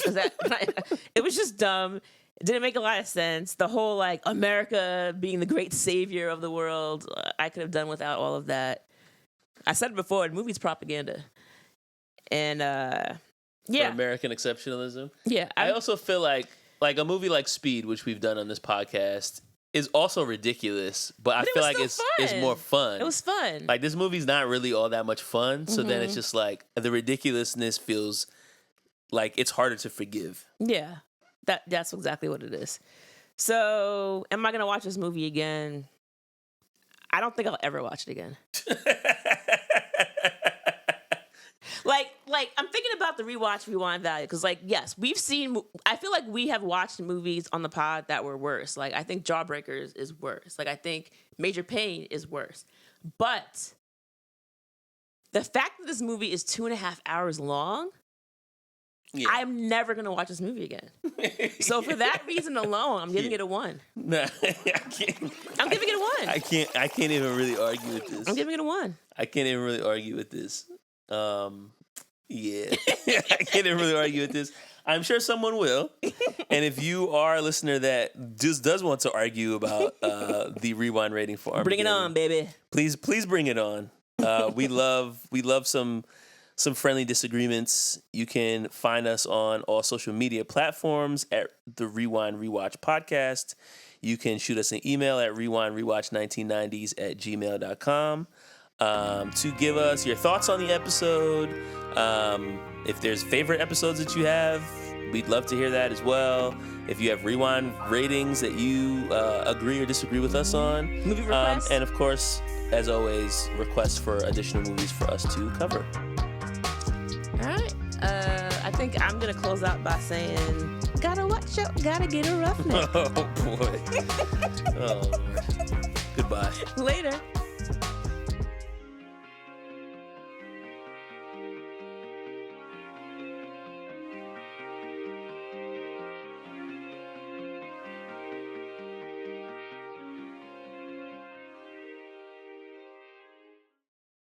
Speaker 1: It was just dumb. It didn't make a lot of sense. The whole, like, America being the great savior of the world, I could have done without all of that. I said it before, the movie's propaganda. And,
Speaker 2: For American exceptionalism.
Speaker 1: Yeah.
Speaker 2: I also feel like a movie like Speed, which we've done on this podcast, is also ridiculous, but I feel like it's more fun.
Speaker 1: It was fun.
Speaker 2: Like, this movie's not really all that much fun, so then it's just like the ridiculousness feels like it's harder to forgive.
Speaker 1: Yeah, that's exactly what it is. So, am I going to watch this movie again? I don't think I'll ever watch it again. Like, I'm thinking about the rewind value, because, like, yes, I feel like we have watched movies on the pod that were worse. Like, I think Jawbreakers is worse. Like, I think Major Pain is worse. But the fact that this movie is 2.5 hours long, yeah. I'm never going to watch this movie again. So for that reason alone, I'm giving it a 1.
Speaker 2: Nah, I can't.
Speaker 1: I'm giving it a 1.
Speaker 2: I can't even really argue with this.
Speaker 1: I'm giving it a 1.
Speaker 2: I can't even really argue with this. Yeah. I can't even really argue with this. I'm sure someone will. And if you are a listener that just does want to argue about the rewind rating for Armageddon,
Speaker 1: bring it on, baby.
Speaker 2: Please bring it on. We love some friendly disagreements. You can find us on all social media platforms at the Rewind Rewatch Podcast. You can shoot us an email at rewindrewatch1990s@gmail.com to give us your thoughts on the episode. If there's favorite episodes that you have, we'd love to hear that as well. If you have rewind ratings that you agree or disagree with us on.
Speaker 1: Movie requests.
Speaker 2: And of course, as always, requests for additional movies for us to cover.
Speaker 1: All right. I think I'm going to close out by saying, gotta watch out, gotta get a roughneck.
Speaker 2: Oh, boy. Oh, Lord. Goodbye.
Speaker 1: Later.